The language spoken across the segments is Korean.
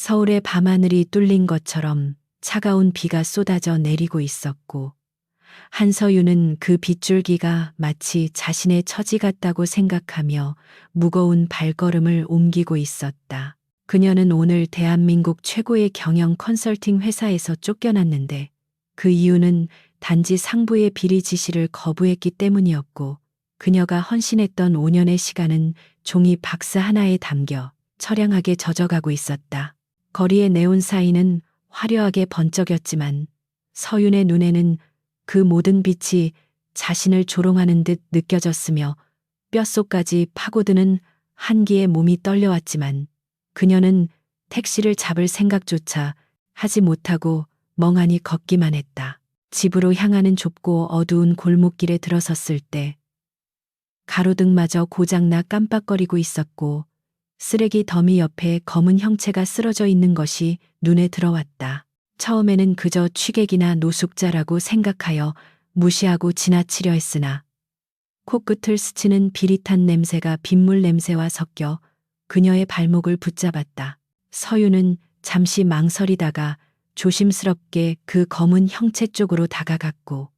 서울의 밤하늘이 뚫린 것처럼 차가운 비가 쏟아져 내리고 있었고, 한서윤은 그 빗줄기가 마치 자신의 처지 같다고 생각하며 무거운 발걸음을 옮기고 있었다. 그녀는 오늘 대한민국 최고의 경영 컨설팅 회사에서 쫓겨났는데, 그 이유는 단지 상부의 비리 지시를 거부했기 때문이었고, 그녀가 헌신했던 5년의 시간은 종이 박스 하나에 담겨 처량하게 젖어가고 있었다. 거리의 네온사인은 화려하게 번쩍였지만 서윤의 눈에는 그 모든 빛이 자신을 조롱하는 듯 느껴졌으며 뼛속까지 파고드는 한기에 몸이 떨려왔지만 그녀는 택시를 잡을 생각조차 하지 못하고 멍하니 걷기만 했다. 집으로 향하는 좁고 어두운 골목길에 들어섰을 때 가로등마저 고장나 깜빡거리고 있었고 쓰레기 더미 옆에 검은 형체가 쓰러져 있는 것이 눈에 들어왔다. 처음에는 그저 취객이나 노숙자라고 생각하여 무시하고 지나치려 했으나 코끝을 스치는 비릿한 냄새가 빗물 냄새와 섞여 그녀의 발목을 붙잡았다. 서윤은 잠시 망설이다가 조심스럽게 그 검은 형체 쪽으로 다가갔고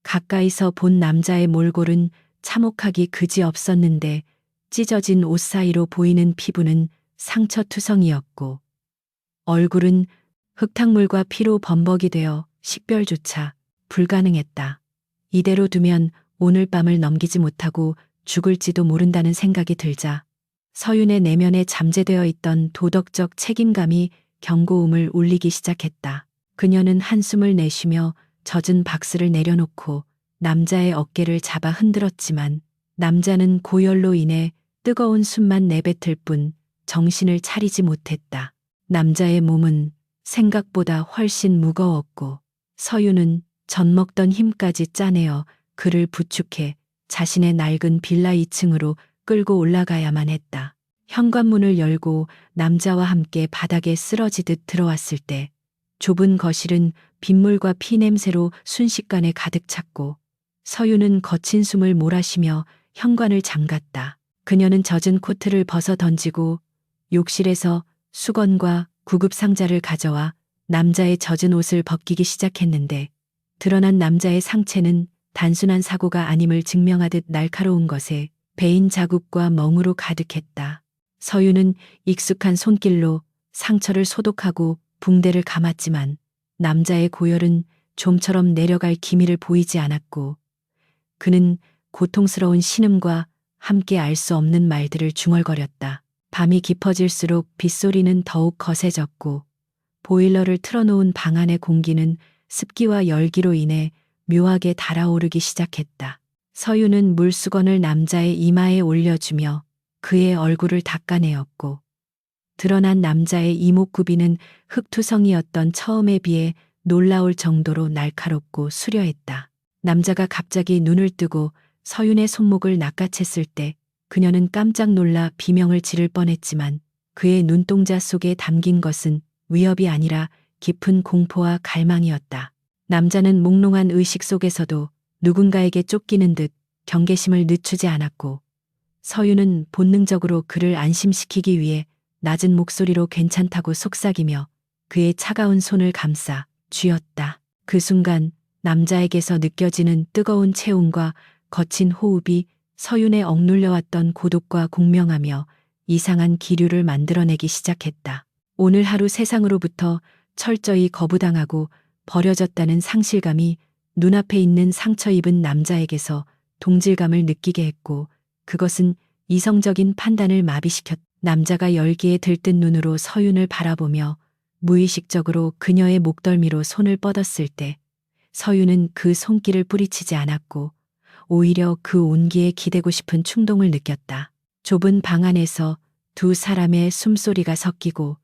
가까이서 본 남자의 몰골은 참혹하기 그지없었는데 찢어진 옷 사이로 보이는 피부는 상처투성이었고 얼굴은 흙탕물과 피로 범벅이 되어 식별조차 불가능했다. 이대로 두면 오늘 밤을 넘기지 못하고 죽을지도 모른다는 생각이 들자 서윤의 내면에 잠재되어 있던 도덕적 책임감이 경고음을 울리기 시작했다. 그녀는 한숨을 내쉬며 젖은 박스를 내려놓고 남자의 어깨를 잡아 흔들었지만 남자는 고열로 인해 뜨거운 숨만 내뱉을 뿐 정신을 차리지 못했다. 남자의 몸은 생각보다 훨씬 무거웠고 서윤은 젖먹던 힘까지 짜내어 그를 부축해 자신의 낡은 빌라 2층으로 끌고 올라가야만 했다. 현관문을 열고 남자와 함께 바닥에 쓰러지듯 들어왔을 때 좁은 거실은 빗물과 피 냄새로 순식간에 가득 찼고 서윤은 거친 숨을 몰아쉬며 현관을 잠갔다. 그녀는 젖은 코트를 벗어 던지고 욕실에서 수건과 구급상자를 가져와 남자의 젖은 옷을 벗기기 시작했는데 드러난 남자의 상체는 단순한 사고가 아님을 증명하듯 날카로운 것에 베인 자국과 멍으로 가득했다. 서윤은 익숙한 손길로 상처를 소독하고 붕대를 감았지만 남자의 고열은 좀처럼 내려갈 기미를 보이지 않았고 그는 고통스러운 신음과 함께 알 수 없는 말들을 중얼거렸다. 밤이 깊어질수록 빗소리는 더욱 거세졌고 보일러를 틀어놓은 방 안의 공기는 습기와 열기로 인해 묘하게 달아오르기 시작했다. 서윤은 물수건을 남자의 이마에 올려주며 그의 얼굴을 닦아내었고 드러난 남자의 이목구비는 흙투성이었던 처음에 비해 놀라울 정도로 날카롭고 수려했다. 남자가 갑자기 눈을 뜨고 서윤의 손목을 낚아챘을 때 그녀는 깜짝 놀라 비명을 지를 뻔했지만 그의 눈동자 속에 담긴 것은 위협이 아니라 깊은 공포와 갈망이었다. 남자는 몽롱한 의식 속에서도 누군가에게 쫓기는 듯 경계심을 늦추지 않았고 서윤은 본능적으로 그를 안심시키기 위해 낮은 목소리로 괜찮다고 속삭이며 그의 차가운 손을 감싸 쥐었다. 그 순간 남자에게서 느껴지는 뜨거운 체온과 거친 호흡이 서윤에 억눌려왔던 고독과 공명하며 이상한 기류를 만들어내기 시작했다. 오늘 하루 세상으로부터 철저히 거부당하고 버려졌다는 상실감이 눈앞에 있는 상처 입은 남자에게서 동질감을 느끼게 했고 그것은 이성적인 판단을 마비시켰다. 남자가 열기에 들뜬 눈으로 서윤을 바라보며 무의식적으로 그녀의 목덜미로 손을 뻗었을 때 서윤은 그 손길을 뿌리치지 않았고 오히려 그 온기에 기대고 싶은 충동을 느꼈다. 좁은 방 안에서 두 사람의 숨소리가 섞이고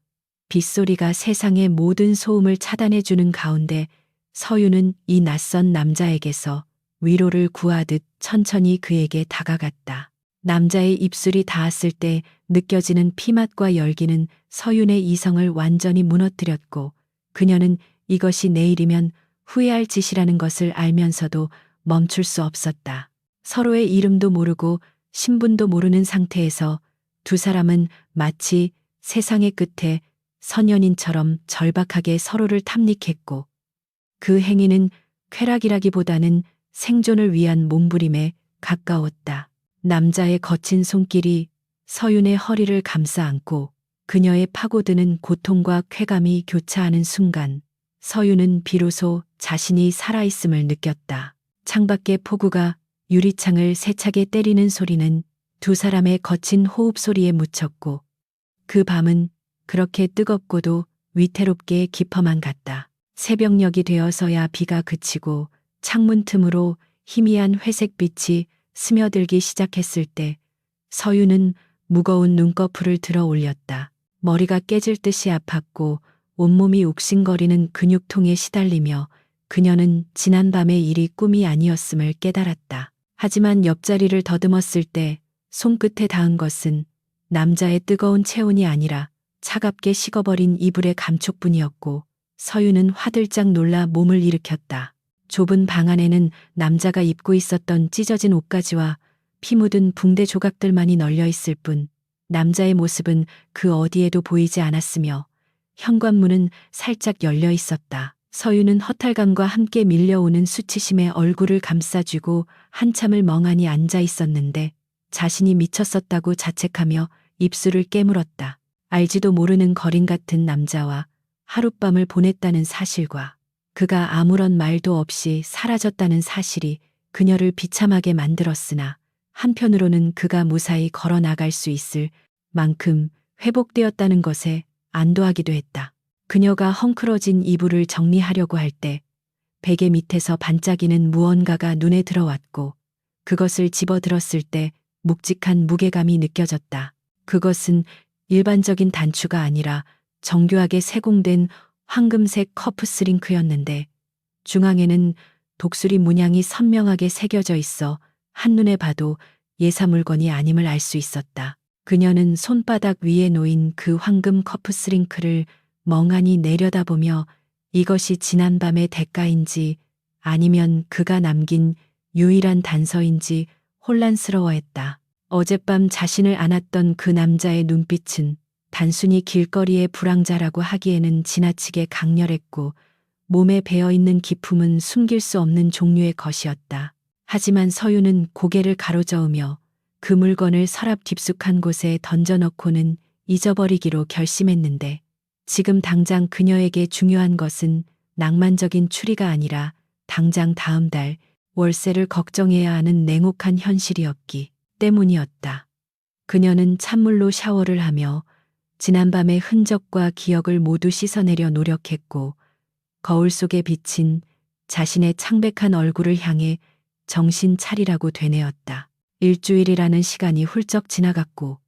빗소리가 세상의 모든 소음을 차단해주는 가운데 서윤은 이 낯선 남자에게서 위로를 구하듯 천천히 그에게 다가갔다. 남자의 입술이 닿았을 때 느껴지는 피맛과 열기는 서윤의 이성을 완전히 무너뜨렸고 그녀는 이것이 내일이면 후회할 짓이라는 것을 알면서도 멈출 수 없었다. 서로의 이름도 모르고 신분도 모르는 상태에서 두 사람은 마치 세상의 끝에 선연인처럼 절박하게 서로를 탐닉했고 그 행위는 쾌락이라기보다는 생존을 위한 몸부림에 가까웠다. 남자의 거친 손길이 서윤의 허리를 감싸 안고 그녀의 파고드는 고통과 쾌감이 교차하는 순간 서윤은 비로소 자신이 살아있음을 느꼈다. 창밖의 폭우가 유리창을 세차게 때리는 소리는 두 사람의 거친 호흡 소리에 묻혔고 그 밤은 그렇게 뜨겁고도 위태롭게 깊어만 갔다. 새벽녘이 되어서야 비가 그치고 창문 틈으로 희미한 회색빛이 스며들기 시작했을 때 서윤은 무거운 눈꺼풀을 들어 올렸다. 머리가 깨질 듯이 아팠고 온몸이 욱신거리는 근육통에 시달리며 그녀는 지난밤의 일이 꿈이 아니었음을 깨달았다. 하지만 옆자리를 더듬었을 때 손끝에 닿은 것은 남자의 뜨거운 체온이 아니라 차갑게 식어버린 이불의 감촉뿐이었고 서윤은 화들짝 놀라 몸을 일으켰다. 좁은 방 안에는 남자가 입고 있었던 찢어진 옷가지와 피 묻은 붕대 조각들만이 널려 있을 뿐 남자의 모습은 그 어디에도 보이지 않았으며 현관문은 살짝 열려 있었다. 서윤은 허탈감과 함께 밀려오는 수치심에 얼굴을 감싸쥐고 한참을 멍하니 앉아 있었는데 자신이 미쳤었다고 자책하며 입술을 깨물었다. 알지도 모르는 거린 같은 남자와 하룻밤을 보냈다는 사실과 그가 아무런 말도 없이 사라졌다는 사실이 그녀를 비참하게 만들었으나 한편으로는 그가 무사히 걸어 나갈 수 있을 만큼 회복되었다는 것에 안도하기도 했다. 그녀가 헝클어진 이불을 정리하려고 할 때 베개 밑에서 반짝이는 무언가가 눈에 들어왔고 그것을 집어들었을 때 묵직한 무게감이 느껴졌다. 그것은 일반적인 단추가 아니라 정교하게 세공된 황금색 커프스링크였는데 중앙에는 독수리 문양이 선명하게 새겨져 있어 한눈에 봐도 예사 물건이 아님을 알 수 있었다. 그녀는 손바닥 위에 놓인 그 황금 커프스링크를 멍하니 내려다보며 이것이 지난밤의 대가인지 아니면 그가 남긴 유일한 단서인지 혼란스러워했다. 어젯밤 자신을 안았던 그 남자의 눈빛은 단순히 길거리의 불황자라고 하기에는 지나치게 강렬했고 몸에 배어있는 기품은 숨길 수 없는 종류의 것이었다. 하지만 서윤은 고개를 가로저으며 그 물건을 서랍 깊숙한 곳에 던져넣고는 잊어버리기로 결심했는데 지금 당장 그녀에게 중요한 것은 낭만적인 추리가 아니라 당장 다음 달 월세를 걱정해야 하는 냉혹한 현실이었기 때문이었다. 그녀는 찬물로 샤워를 하며 지난밤의 흔적과 기억을 모두 씻어내려 노력했고 거울 속에 비친 자신의 창백한 얼굴을 향해 정신 차리라고 되뇌었다. 일주일이라는 시간이 훌쩍 지나갔고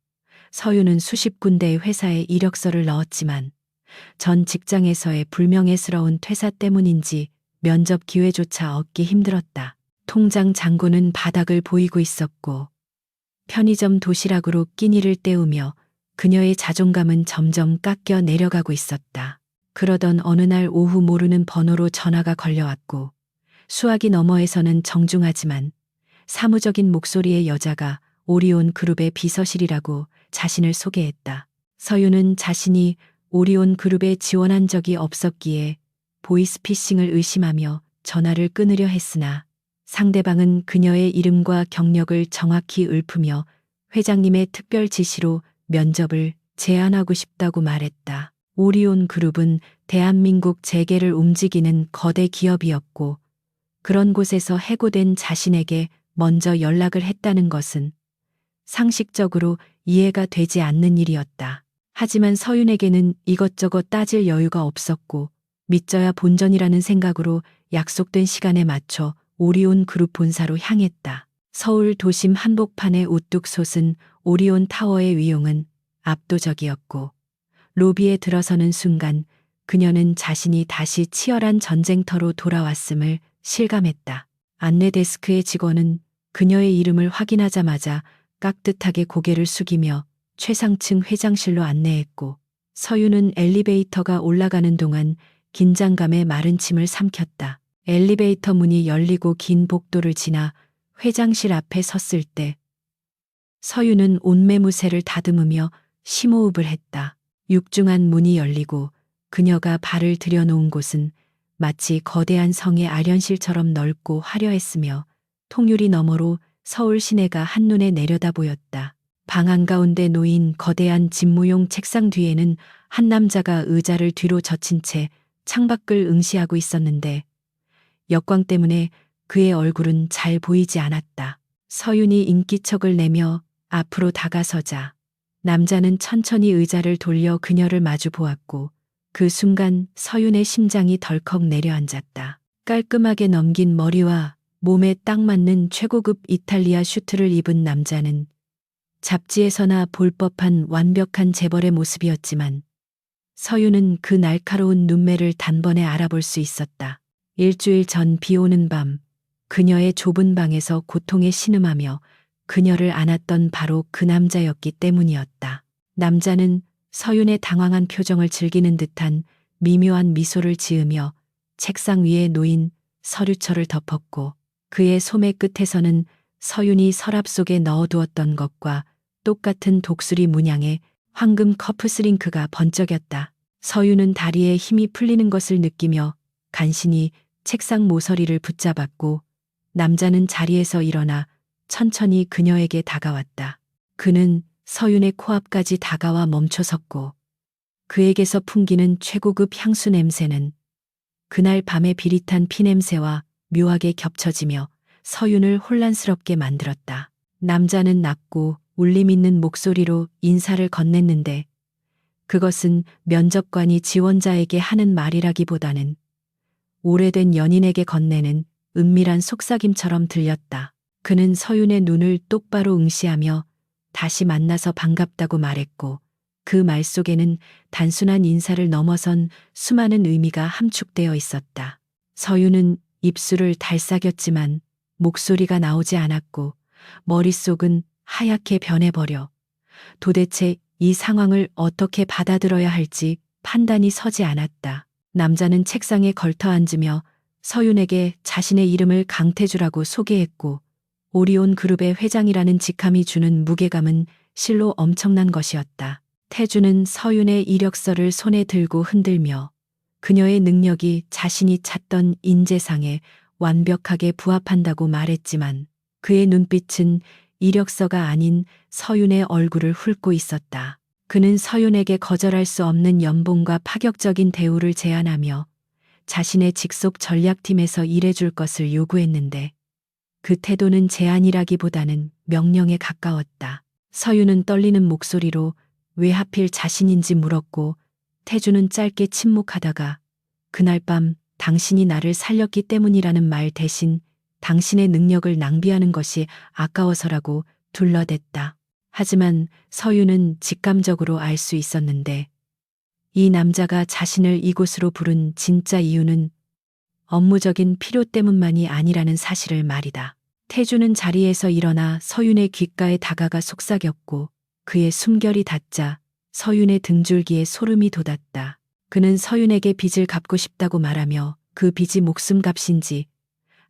서윤은 수십 군데의 회사에 이력서를 넣었지만 전 직장에서의 불명예스러운 퇴사 때문인지 면접 기회조차 얻기 힘들었다. 통장 잔고는 바닥을 보이고 있었고 편의점 도시락으로 끼니를 때우며 그녀의 자존감은 점점 깎여 내려가고 있었다. 그러던 어느 날 오후 모르는 번호로 전화가 걸려왔고 수화기 너머에서는 정중하지만 사무적인 목소리의 여자가 오리온 그룹의 비서실이라고 자신을 소개했다. 서윤은 자신이 오리온 그룹에 지원한 적이 없었기에 보이스피싱을 의심하며 전화를 끊으려 했으나 상대방은 그녀의 이름과 경력을 정확히 읊으며 회장님의 특별 지시로 면접을 제안하고 싶다고 말했다. 오리온 그룹은 대한민국 재계를 움직이는 거대 기업이었고 그런 곳에서 해고된 자신에게 먼저 연락을 했다는 것은 상식적으로 이해가 되지 않는 일이었다. 하지만 서윤에게는 이것저것 따질 여유가 없었고 믿져야 본전이라는 생각으로 약속된 시간에 맞춰 오리온 그룹 본사로 향했다. 서울 도심 한복판에 우뚝 솟은 오리온 타워의 위용은 압도적이었고 로비에 들어서는 순간 그녀는 자신이 다시 치열한 전쟁터로 돌아왔음을 실감했다. 안내 데스크의 직원은 그녀의 이름을 확인하자마자 깍듯하게 고개를 숙이며 최상층 회장실로 안내했고 서윤은 엘리베이터가 올라가는 동안 긴장감에 마른 침을 삼켰다. 엘리베이터 문이 열리고 긴 복도를 지나 회장실 앞에 섰을 때 서윤은 온매무새를 다듬으며 심호흡을 했다. 육중한 문이 열리고 그녀가 발을 들여놓은 곳은 마치 거대한 성의 아련실처럼 넓고 화려했으며 통유리 너머로 서울 시내가 한눈에 내려다 보였다. 방 한가운데 놓인 거대한 집무용 책상 뒤에는 한 남자가 의자를 뒤로 젖힌 채 창밖을 응시하고 있었는데 역광 때문에 그의 얼굴은 잘 보이지 않았다. 서윤이 인기척을 내며 앞으로 다가서자 남자는 천천히 의자를 돌려 그녀를 마주 보았고 그 순간 서윤의 심장이 덜컥 내려앉았다. 깔끔하게 넘긴 머리와 몸에 딱 맞는 최고급 이탈리아 슈트를 입은 남자는 잡지에서나 볼 법한 완벽한 재벌의 모습이었지만 서윤은 그 날카로운 눈매를 단번에 알아볼 수 있었다. 일주일 전 비 오는 밤 그녀의 좁은 방에서 고통에 신음하며 그녀를 안았던 바로 그 남자였기 때문이었다. 남자는 서윤의 당황한 표정을 즐기는 듯한 미묘한 미소를 지으며 책상 위에 놓인 서류철을 덮었고 그의 소매 끝에서는 서윤이 서랍 속에 넣어두었던 것과 똑같은 독수리 문양의 황금 커프스링크가 번쩍였다. 서윤은 다리에 힘이 풀리는 것을 느끼며 간신히 책상 모서리를 붙잡았고 남자는 자리에서 일어나 천천히 그녀에게 다가왔다. 그는 서윤의 코앞까지 다가와 멈춰섰고 그에게서 풍기는 최고급 향수 냄새는 그날 밤의 비릿한 피냄새와 묘하게 겹쳐지며 서윤을 혼란스럽게 만들었다. 남자는 낮고 울림 있는 목소리로 인사를 건넸는데 그것은 면접관이 지원자에게 하는 말이라기보다는 오래된 연인에게 건네는 은밀한 속삭임처럼 들렸다. 그는 서윤의 눈을 똑바로 응시하며 다시 만나서 반갑다고 말했고 그 말 속에는 단순한 인사를 넘어선 수많은 의미가 함축되어 있었다. 서윤은 입술을 달싹였지만 목소리가 나오지 않았고 머릿속은 하얗게 변해버려 도대체 이 상황을 어떻게 받아들여야 할지 판단이 서지 않았다. 남자는 책상에 걸터 앉으며 서윤에게 자신의 이름을 강태주라고 소개했고 오리온 그룹의 회장이라는 직함이 주는 무게감은 실로 엄청난 것이었다. 태주는 서윤의 이력서를 손에 들고 흔들며 그녀의 능력이 자신이 찾던 인재상에 완벽하게 부합한다고 말했지만 그의 눈빛은 이력서가 아닌 서윤의 얼굴을 훑고 있었다. 그는 서윤에게 거절할 수 없는 연봉과 파격적인 대우를 제안하며 자신의 직속 전략팀에서 일해줄 것을 요구했는데 그 태도는 제안이라기보다는 명령에 가까웠다. 서윤은 떨리는 목소리로 왜 하필 자신인지 물었고 태주는 짧게 침묵하다가 그날 밤 당신이 나를 살렸기 때문이라는 말 대신 당신의 능력을 낭비하는 것이 아까워서라고 둘러댔다. 하지만 서윤은 직감적으로 알 수 있었는데 이 남자가 자신을 이곳으로 부른 진짜 이유는 업무적인 필요 때문만이 아니라는 사실을 말이다. 태주는 자리에서 일어나 서윤의 귓가에 다가가 속삭였고 그의 숨결이 닿자 서윤의 등줄기에 소름이 돋았다. 그는 서윤에게 빚을 갚고 싶다고 말하며 그 빚이 목숨값인지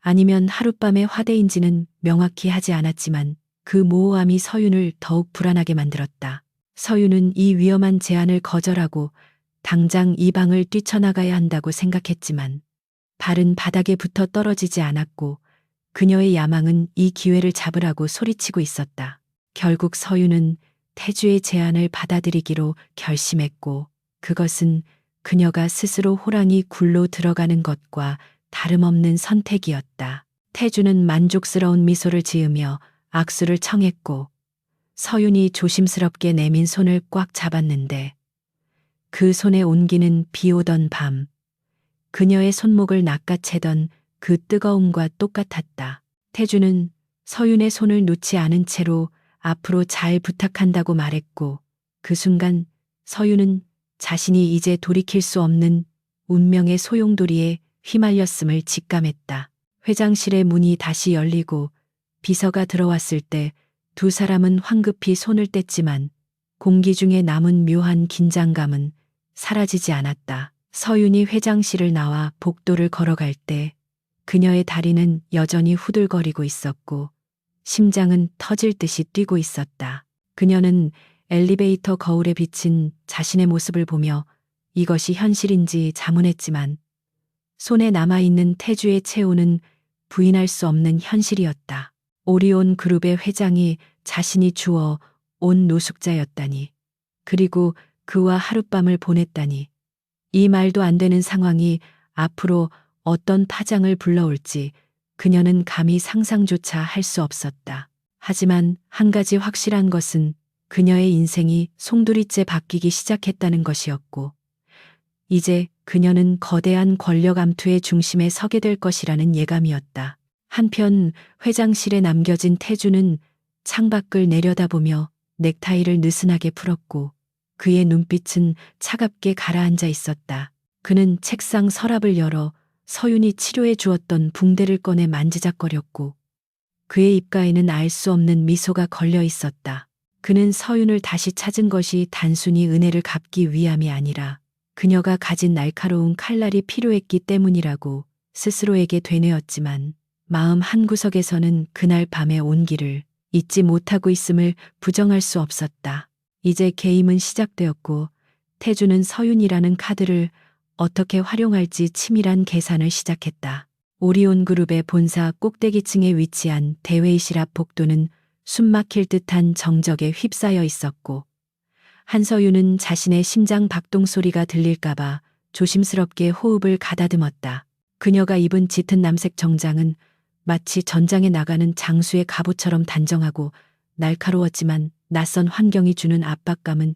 아니면 하룻밤의 화대인지는 명확히 하지 않았지만 그 모호함이 서윤을 더욱 불안하게 만들었다. 서윤은 이 위험한 제안을 거절하고 당장 이 방을 뛰쳐나가야 한다고 생각했지만 발은 바닥에 붙어 떨어지지 않았고 그녀의 야망은 이 기회를 잡으라고 소리치고 있었다. 결국 서윤은 태주의 제안을 받아들이기로 결심했고 그것은 그녀가 스스로 호랑이 굴로 들어가는 것과 다름없는 선택이었다. 태주는 만족스러운 미소를 지으며 악수를 청했고 서윤이 조심스럽게 내민 손을 꽉 잡았는데 그 손의 온기는 비 오던 밤 그녀의 손목을 낚아채던 그 뜨거움과 똑같았다. 태주는 서윤의 손을 놓지 않은 채로 앞으로 잘 부탁한다고 말했고 그 순간 서윤은 자신이 이제 돌이킬 수 없는 운명의 소용돌이에 휘말렸음을 직감했다. 회장실의 문이 다시 열리고 비서가 들어왔을 때 두 사람은 황급히 손을 뗐지만 공기 중에 남은 묘한 긴장감은 사라지지 않았다. 서윤이 회장실을 나와 복도를 걸어갈 때 그녀의 다리는 여전히 후들거리고 있었고 심장은 터질 듯이 뛰고 있었다. 그녀는 엘리베이터 거울에 비친 자신의 모습을 보며 이것이 현실인지 자문했지만 손에 남아있는 태주의 체온은 부인할 수 없는 현실이었다. 오리온 그룹의 회장이 자신이 주워 온 노숙자였다니. 그리고 그와 하룻밤을 보냈다니. 이 말도 안 되는 상황이 앞으로 어떤 파장을 불러올지 그녀는 감히 상상조차 할 수 없었다. 하지만 한 가지 확실한 것은 그녀의 인생이 송두리째 바뀌기 시작했다는 것이었고, 이제 그녀는 거대한 권력 암투의 중심에 서게 될 것이라는 예감이었다. 한편 회장실에 남겨진 태주는 창밖을 내려다보며 넥타이를 느슨하게 풀었고 그의 눈빛은 차갑게 가라앉아 있었다. 그는 책상 서랍을 열어 서윤이 치료해 주었던 붕대를 꺼내 만지작거렸고 그의 입가에는 알 수 없는 미소가 걸려 있었다. 그는 서윤을 다시 찾은 것이 단순히 은혜를 갚기 위함이 아니라 그녀가 가진 날카로운 칼날이 필요했기 때문이라고 스스로에게 되뇌었지만 마음 한구석에서는 그날 밤의 온기를 잊지 못하고 있음을 부정할 수 없었다. 이제 게임은 시작되었고 태주는 서윤이라는 카드를 어떻게 활용할지 치밀한 계산을 시작했다. 오리온 그룹의 본사 꼭대기층에 위치한 대회의실 앞 복도는 숨막힐 듯한 정적에 휩싸여 있었고 한서윤은 자신의 심장 박동 소리가 들릴까봐 조심스럽게 호흡을 가다듬었다. 그녀가 입은 짙은 남색 정장은 마치 전장에 나가는 장수의 갑옷처럼 단정하고 날카로웠지만 낯선 환경이 주는 압박감은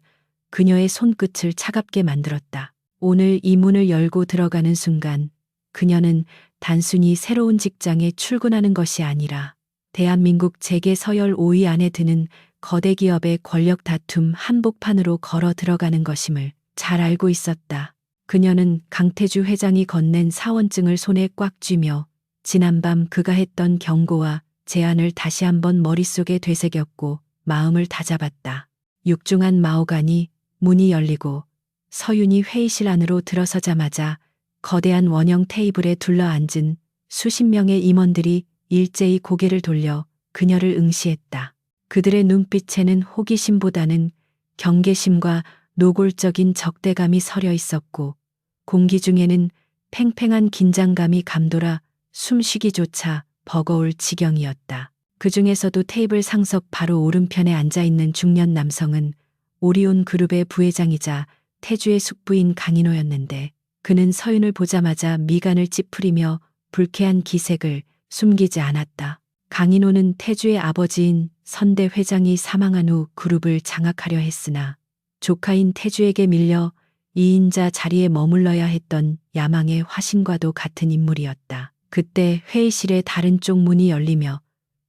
그녀의 손끝을 차갑게 만들었다. 오늘 이 문을 열고 들어가는 순간 그녀는 단순히 새로운 직장에 출근하는 것이 아니라 대한민국 재계 서열 5위 안에 드는 거대 기업의 권력 다툼 한복판으로 걸어 들어가는 것임을 잘 알고 있었다. 그녀는 강태주 회장이 건넨 사원증을 손에 꽉 쥐며 지난밤 그가 했던 경고와 제안을 다시 한번 머릿속에 되새겼고 마음을 다잡았다. 육중한 마호가니 문이 열리고 서윤이 회의실 안으로 들어서자마자 거대한 원형 테이블에 둘러앉은 수십 명의 임원들이 일제히 고개를 돌려 그녀를 응시했다. 그들의 눈빛에는 호기심보다는 경계심과 노골적인 적대감이 서려 있었고 공기 중에는 팽팽한 긴장감이 감돌아 숨쉬기조차 버거울 지경이었다. 그 중에서도 테이블 상석 바로 오른편에 앉아있는 중년 남성은 오리온 그룹의 부회장이자 태주의 숙부인 강인호였는데 그는 서윤을 보자마자 미간을 찌푸리며 불쾌한 기색을 숨기지 않았다. 강인호는 태주의 아버지인 선대 회장이 사망한 후 그룹을 장악하려 했으나 조카인 태주에게 밀려 2인자 자리에 머물러야 했던 야망의 화신과도 같은 인물이었다. 그때 회의실의 다른 쪽 문이 열리며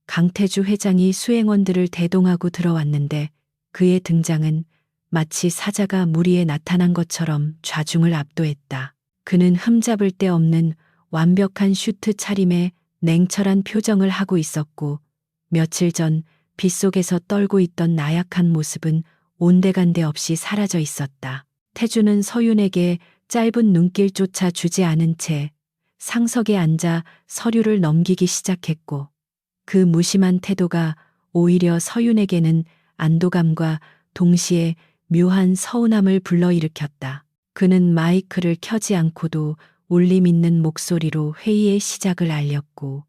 강태주 회장이 수행원들을 대동하고 들어왔는데 그의 등장은 마치 사자가 무리에 나타난 것처럼 좌중을 압도했다. 그는 흠잡을 데 없는 완벽한 슈트 차림에 냉철한 표정을 하고 있었고 며칠 전 빗속에서 떨고 있던 나약한 모습은 온데간데 없이 사라져 있었다. 태주는 서윤에게 짧은 눈길조차 주지 않은 채 상석에 앉아 서류를 넘기기 시작했고 그 무심한 태도가 오히려 서윤에게는 안도감과 동시에 묘한 서운함을 불러일으켰다. 그는 마이크를 켜지 않고도 울림 있는 목소리로 회의의 시작을 알렸고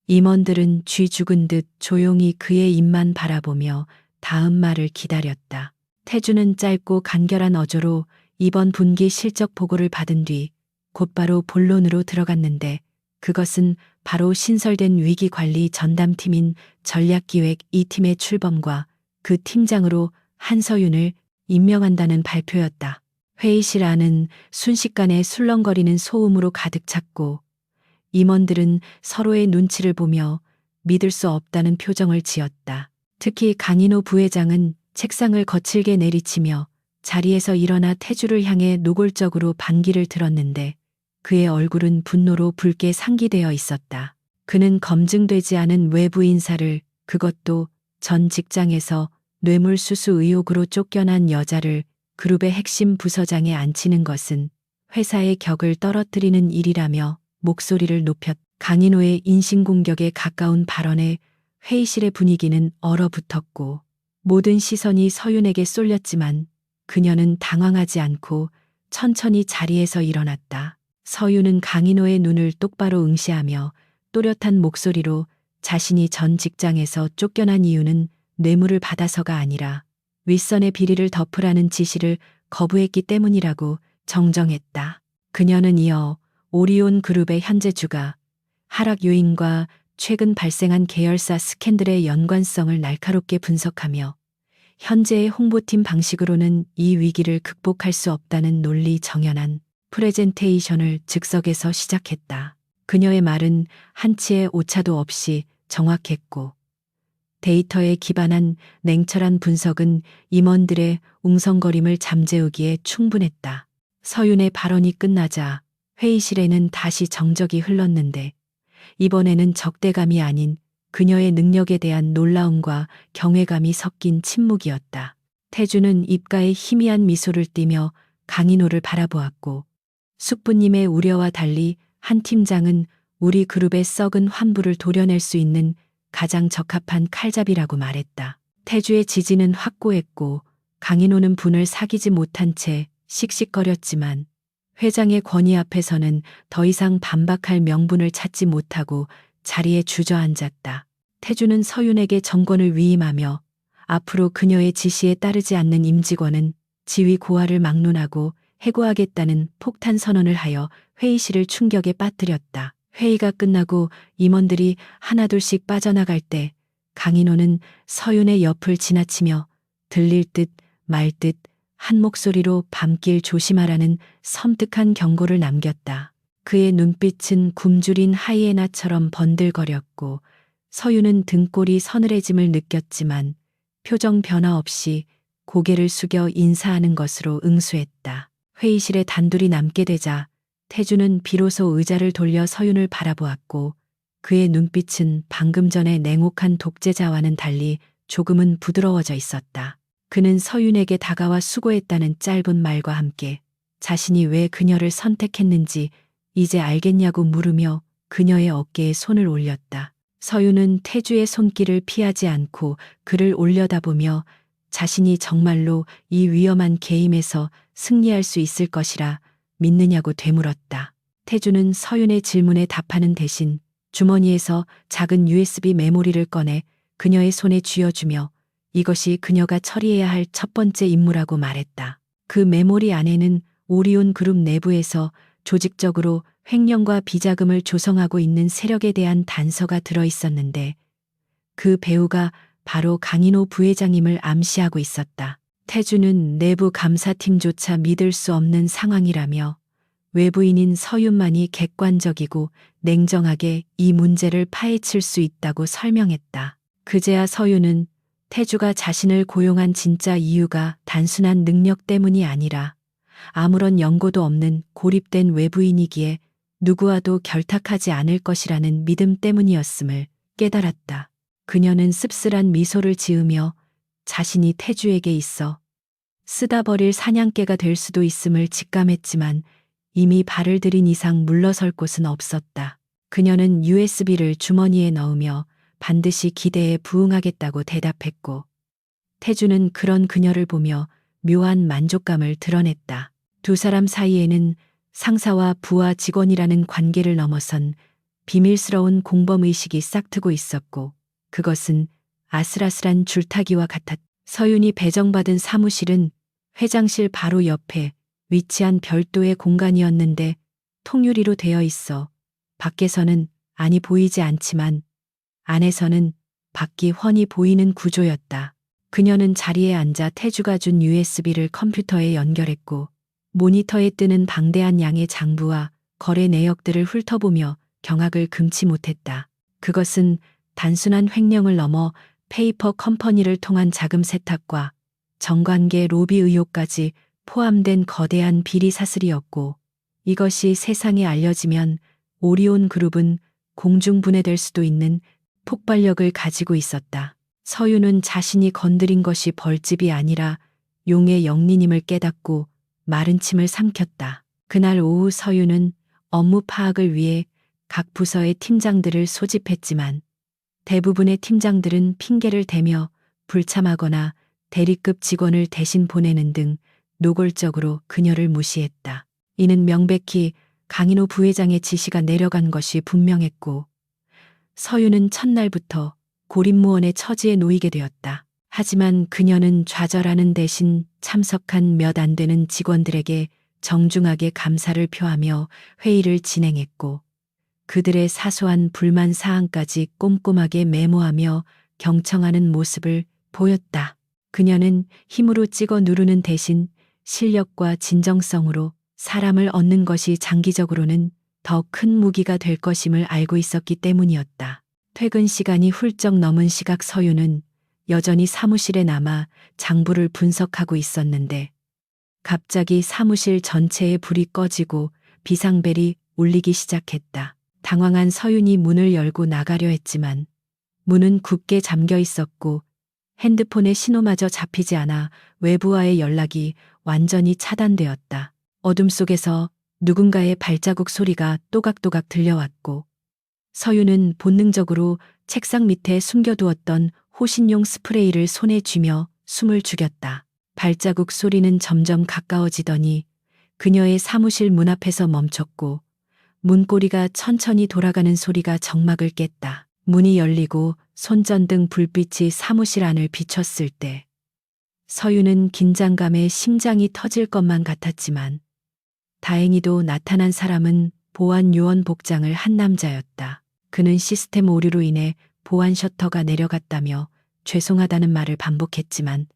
임원들은 쥐 죽은 듯 조용히 그의 입만 바라보며 다음 말을 기다렸다. 태주는 짧고 간결한 어조로 이번 분기 실적 보고를 받은 뒤 곧바로 본론으로 들어갔는데 그것은 바로 신설된 위기관리 전담팀인 전략기획 2팀의 출범과 그 팀장으로 한서윤을 임명한다는 발표였다. 회의실 안은 순식간에 술렁거리는 소음으로 가득 찼고 임원들은 서로의 눈치를 보며 믿을 수 없다는 표정을 지었다. 특히 강인호 부회장은 책상을 거칠게 내리치며 자리에서 일어나 태주를 향해 노골적으로 반기를 들었는데 그의 얼굴은 분노로 붉게 상기되어 있었다. 그는 검증되지 않은 외부 인사를, 그것도 전 직장에서 뇌물수수 의혹으로 쫓겨난 여자를 그룹의 핵심 부서장에 앉히는 것은 회사의 격을 떨어뜨리는 일이라며 목소리를 높였다. 강인호의 인신공격에 가까운 발언에 회의실의 분위기는 얼어붙었고 모든 시선이 서윤에게 쏠렸지만 그녀는 당황하지 않고 천천히 자리에서 일어났다. 서윤은 강인호의 눈을 똑바로 응시하며 또렷한 목소리로 자신이 전 직장에서 쫓겨난 이유는 뇌물을 받아서가 아니라 윗선의 비리를 덮으라는 지시를 거부했기 때문이라고 정정했다. 그녀는 이어 오리온 그룹의 현재 주가, 하락 요인과 최근 발생한 계열사 스캔들의 연관성을 날카롭게 분석하며 현재의 홍보팀 방식으로는 이 위기를 극복할 수 없다는 논리 정연한 프레젠테이션을 즉석에서 시작했다. 그녀의 말은 한치의 오차도 없이 정확했고 데이터에 기반한 냉철한 분석은 임원들의 웅성거림을 잠재우기에 충분했다. 서윤의 발언이 끝나자 회의실에는 다시 정적이 흘렀는데 이번에는 적대감이 아닌 그녀의 능력에 대한 놀라움과 경외감이 섞인 침묵이었다. 태주는 입가에 희미한 미소를 띠며 강인호를 바라보았고 숙부님의 우려와 달리 한 팀장은 우리 그룹의 썩은 환부를 도려낼 수 있는 가장 적합한 칼잡이라고 말했다. 태주의 지지는 확고했고 강인호는 분을 사귀지 못한 채 씩씩거렸지만 회장의 권위 앞에서는 더 이상 반박할 명분을 찾지 못하고 자리에 주저앉았다. 태주는 서윤에게 정권을 위임하며 앞으로 그녀의 지시에 따르지 않는 임직원은 지위 고하를 막론하고 해고하겠다는 폭탄 선언을 하여 회의실을 충격에 빠뜨렸다. 회의가 끝나고 임원들이 하나둘씩 빠져나갈 때 강인호는 서윤의 옆을 지나치며 들릴 듯 말 듯 한 목소리로 밤길 조심하라는 섬뜩한 경고를 남겼다. 그의 눈빛은 굶주린 하이에나처럼 번들거렸고 서윤은 등골이 서늘해짐을 느꼈지만 표정 변화 없이 고개를 숙여 인사하는 것으로 응수했다. 회의실에 단둘이 남게 되자 태주는 비로소 의자를 돌려 서윤을 바라보았고 그의 눈빛은 방금 전의 냉혹한 독재자와는 달리 조금은 부드러워져 있었다. 그는 서윤에게 다가와 수고했다는 짧은 말과 함께 자신이 왜 그녀를 선택했는지 이제 알겠냐고 물으며 그녀의 어깨에 손을 올렸다. 서윤은 태주의 손길을 피하지 않고 그를 올려다보며 자신이 정말로 이 위험한 게임에서 승리할 수 있을 것이라 믿느냐고 되물었다. 태주는 서윤의 질문에 답하는 대신 주머니에서 작은 USB 메모리를 꺼내 그녀의 손에 쥐어주며 이것이 그녀가 처리해야 할 첫 번째 임무라고 말했다. 그 메모리 안에는 오리온 그룹 내부에서 조직적으로 횡령과 비자금을 조성하고 있는 세력에 대한 단서가 들어 있었는데 그 배우가 바로 강인호 부회장임을 암시하고 있었다. 태주는 내부 감사팀조차 믿을 수 없는 상황이라며 외부인인 서윤만이 객관적이고 냉정하게 이 문제를 파헤칠 수 있다고 설명했다. 그제야 서윤은 태주가 자신을 고용한 진짜 이유가 단순한 능력 때문이 아니라 아무런 연고도 없는 고립된 외부인이기에 누구와도 결탁하지 않을 것이라는 믿음 때문이었음을 깨달았다. 그녀는 씁쓸한 미소를 지으며 자신이 태주에게 있어 쓰다 버릴 사냥개가 될 수도 있음을 직감했지만 이미 발을 들인 이상 물러설 곳은 없었다. 그녀는 USB를 주머니에 넣으며 반드시 기대에 부응하겠다고 대답했고 태주는 그런 그녀를 보며 묘한 만족감을 드러냈다. 두 사람 사이에는 상사와 부하 직원이라는 관계를 넘어선 비밀스러운 공범의식이 싹트고 있었고 그것은 아슬아슬한 줄타기와 같았다. 서윤이 배정받은 사무실은 회장실 바로 옆에 위치한 별도의 공간이었는데 통유리로 되어 있어 밖에서는 안이 보이지 않지만 안에서는 밖이 훤히 보이는 구조였다. 그녀는 자리에 앉아 태주가 준 USB를 컴퓨터에 연결했고 모니터에 뜨는 방대한 양의 장부와 거래 내역들을 훑어보며 경악을 금치 못했다. 그것은 단순한 횡령을 넘어 페이퍼 컴퍼니를 통한 자금 세탁과 정관계 로비 의혹까지 포함된 거대한 비리 사슬이었고 이것이 세상에 알려지면 오리온 그룹은 공중분해될 수도 있는 폭발력을 가지고 있었다. 서윤은 자신이 건드린 것이 벌집이 아니라 용의 영린임을 깨닫고 마른 침을 삼켰다. 그날 오후 서윤은 업무 파악을 위해 각 부서의 팀장들을 소집했지만 대부분의 팀장들은 핑계를 대며 불참하거나 대리급 직원을 대신 보내는 등 노골적으로 그녀를 무시했다. 이는 명백히 강인호 부회장의 지시가 내려간 것이 분명했고 서유는 첫날부터 고립무원의 처지에 놓이게 되었다. 하지만 그녀는 좌절하는 대신 참석한 몇 안 되는 직원들에게 정중하게 감사를 표하며 회의를 진행했고 그들의 사소한 불만 사항까지 꼼꼼하게 메모하며 경청하는 모습을 보였다. 그녀는 힘으로 찍어 누르는 대신 실력과 진정성으로 사람을 얻는 것이 장기적으로는 더 큰 무기가 될 것임을 알고 있었기 때문이었다. 퇴근 시간이 훌쩍 넘은 시각 서유는 여전히 사무실에 남아 장부를 분석하고 있었는데 갑자기 사무실 전체에 불이 꺼지고 비상벨이 울리기 시작했다. 당황한 서윤이 문을 열고 나가려 했지만 문은 굳게 잠겨 있었고 핸드폰의 신호마저 잡히지 않아 외부와의 연락이 완전히 차단되었다. 어둠 속에서 누군가의 발자국 소리가 또각또각 들려왔고 서윤은 본능적으로 책상 밑에 숨겨두었던 호신용 스프레이를 손에 쥐며 숨을 죽였다. 발자국 소리는 점점 가까워지더니 그녀의 사무실 문 앞에서 멈췄고 문고리가 천천히 돌아가는 소리가 정막을 깼다. 문이 열리고 손전등 불빛이 사무실 안을 비췄을 때 서유는 긴장감에 심장이 터질 것만 같았지만 다행히도 나타난 사람은 보안 요원 복장을 한 남자였다. 그는 시스템 오류로 인해 보안 셔터가 내려갔다며 죄송하다는 말을 반복했지만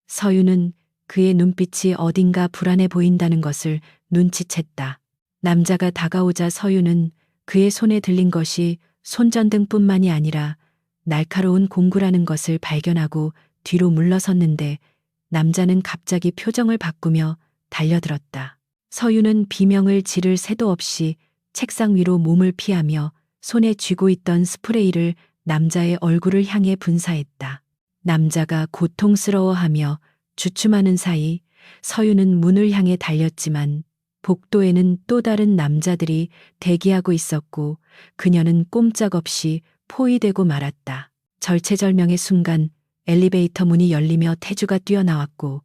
서유는 그의 눈빛이 어딘가 불안해 보인다는 것을 눈치챘다. 남자가 다가오자 서유는 그의 손에 들린 것이 손전등뿐만이 아니라 날카로운 공구라는 것을 발견하고 뒤로 물러섰는데 남자는 갑자기 표정을 바꾸며 달려들었다. 서유는 비명을 지를 새도 없이 책상 위로 몸을 피하며 손에 쥐고 있던 스프레이를 남자의 얼굴을 향해 분사했다. 남자가 고통스러워하며 주춤하는 사이 서유는 문을 향해 달렸지만 복도에는 또 다른 남자들이 대기하고 있었고 그녀는 꼼짝없이 포위되고 말았다. 절체절명의 순간 엘리베이터 문이 열리며 태주가 뛰어나왔고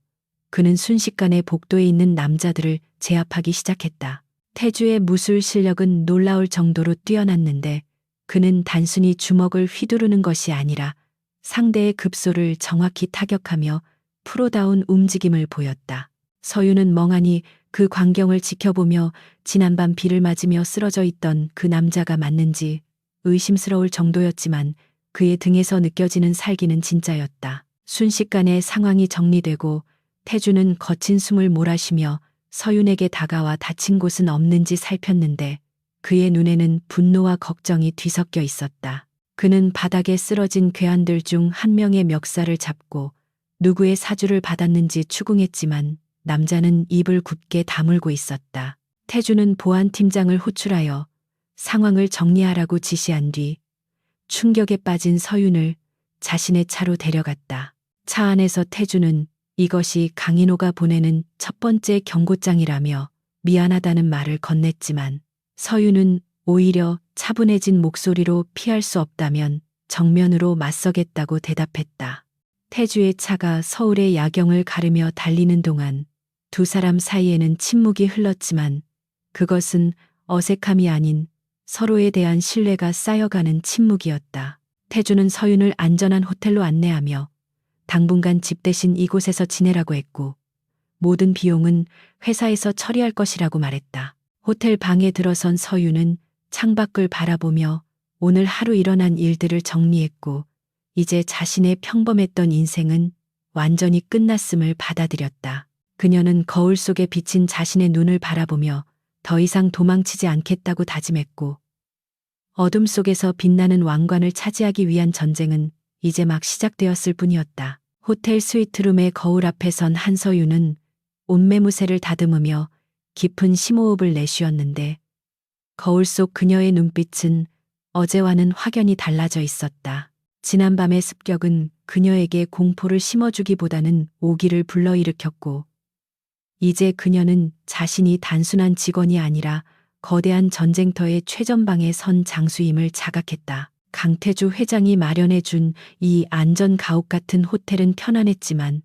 그는 순식간에 복도에 있는 남자들을 제압하기 시작했다. 태주의 무술 실력은 놀라울 정도로 뛰어났는데 그는 단순히 주먹을 휘두르는 것이 아니라 상대의 급소를 정확히 타격하며 프로다운 움직임을 보였다. 서유는 멍하니 그 광경을 지켜보며 지난밤 비를 맞으며 쓰러져 있던 그 남자가 맞는지 의심스러울 정도였지만 그의 등에서 느껴지는 살기는 진짜였다. 순식간에 상황이 정리되고 태주는 거친 숨을 몰아쉬며 서윤에게 다가와 다친 곳은 없는지 살폈는데 그의 눈에는 분노와 걱정이 뒤섞여 있었다. 그는 바닥에 쓰러진 괴한들 중 한 명의 멱살을 잡고 누구의 사주를 받았는지 추궁했지만 남자는 입을 굳게 다물고 있었다. 태주는 보안팀장을 호출하여 상황을 정리하라고 지시한 뒤 충격에 빠진 서윤을 자신의 차로 데려갔다. 차 안에서 태주는 이것이 강인호가 보내는 첫 번째 경고장이라며 미안하다는 말을 건넸지만 서윤은 오히려 차분해진 목소리로 피할 수 없다면 정면으로 맞서겠다고 대답했다. 태주의 차가 서울의 야경을 가르며 달리는 동안 두 사람 사이에는 침묵이 흘렀지만 그것은 어색함이 아닌 서로에 대한 신뢰가 쌓여가는 침묵이었다. 태주는 서윤을 안전한 호텔로 안내하며 당분간 집 대신 이곳에서 지내라고 했고 모든 비용은 회사에서 처리할 것이라고 말했다. 호텔 방에 들어선 서윤은 창밖을 바라보며 오늘 하루 일어난 일들을 정리했고 이제 자신의 평범했던 인생은 완전히 끝났음을 받아들였다. 그녀는 거울 속에 비친 자신의 눈을 바라보며 더 이상 도망치지 않겠다고 다짐했고 어둠 속에서 빛나는 왕관을 차지하기 위한 전쟁은 이제 막 시작되었을 뿐이었다. 호텔 스위트룸의 거울 앞에 선 한서윤은 옷매무새를 다듬으며 깊은 심호흡을 내쉬었는데 거울 속 그녀의 눈빛은 어제와는 확연히 달라져 있었다. 지난밤의 습격은 그녀에게 공포를 심어주기보다는 오기를 불러일으켰고 이제 그녀는 자신이 단순한 직원이 아니라 거대한 전쟁터의 최전방에 선 장수임을 자각했다. 강태주 회장이 마련해준 이 안전 가옥 같은 호텔은 편안했지만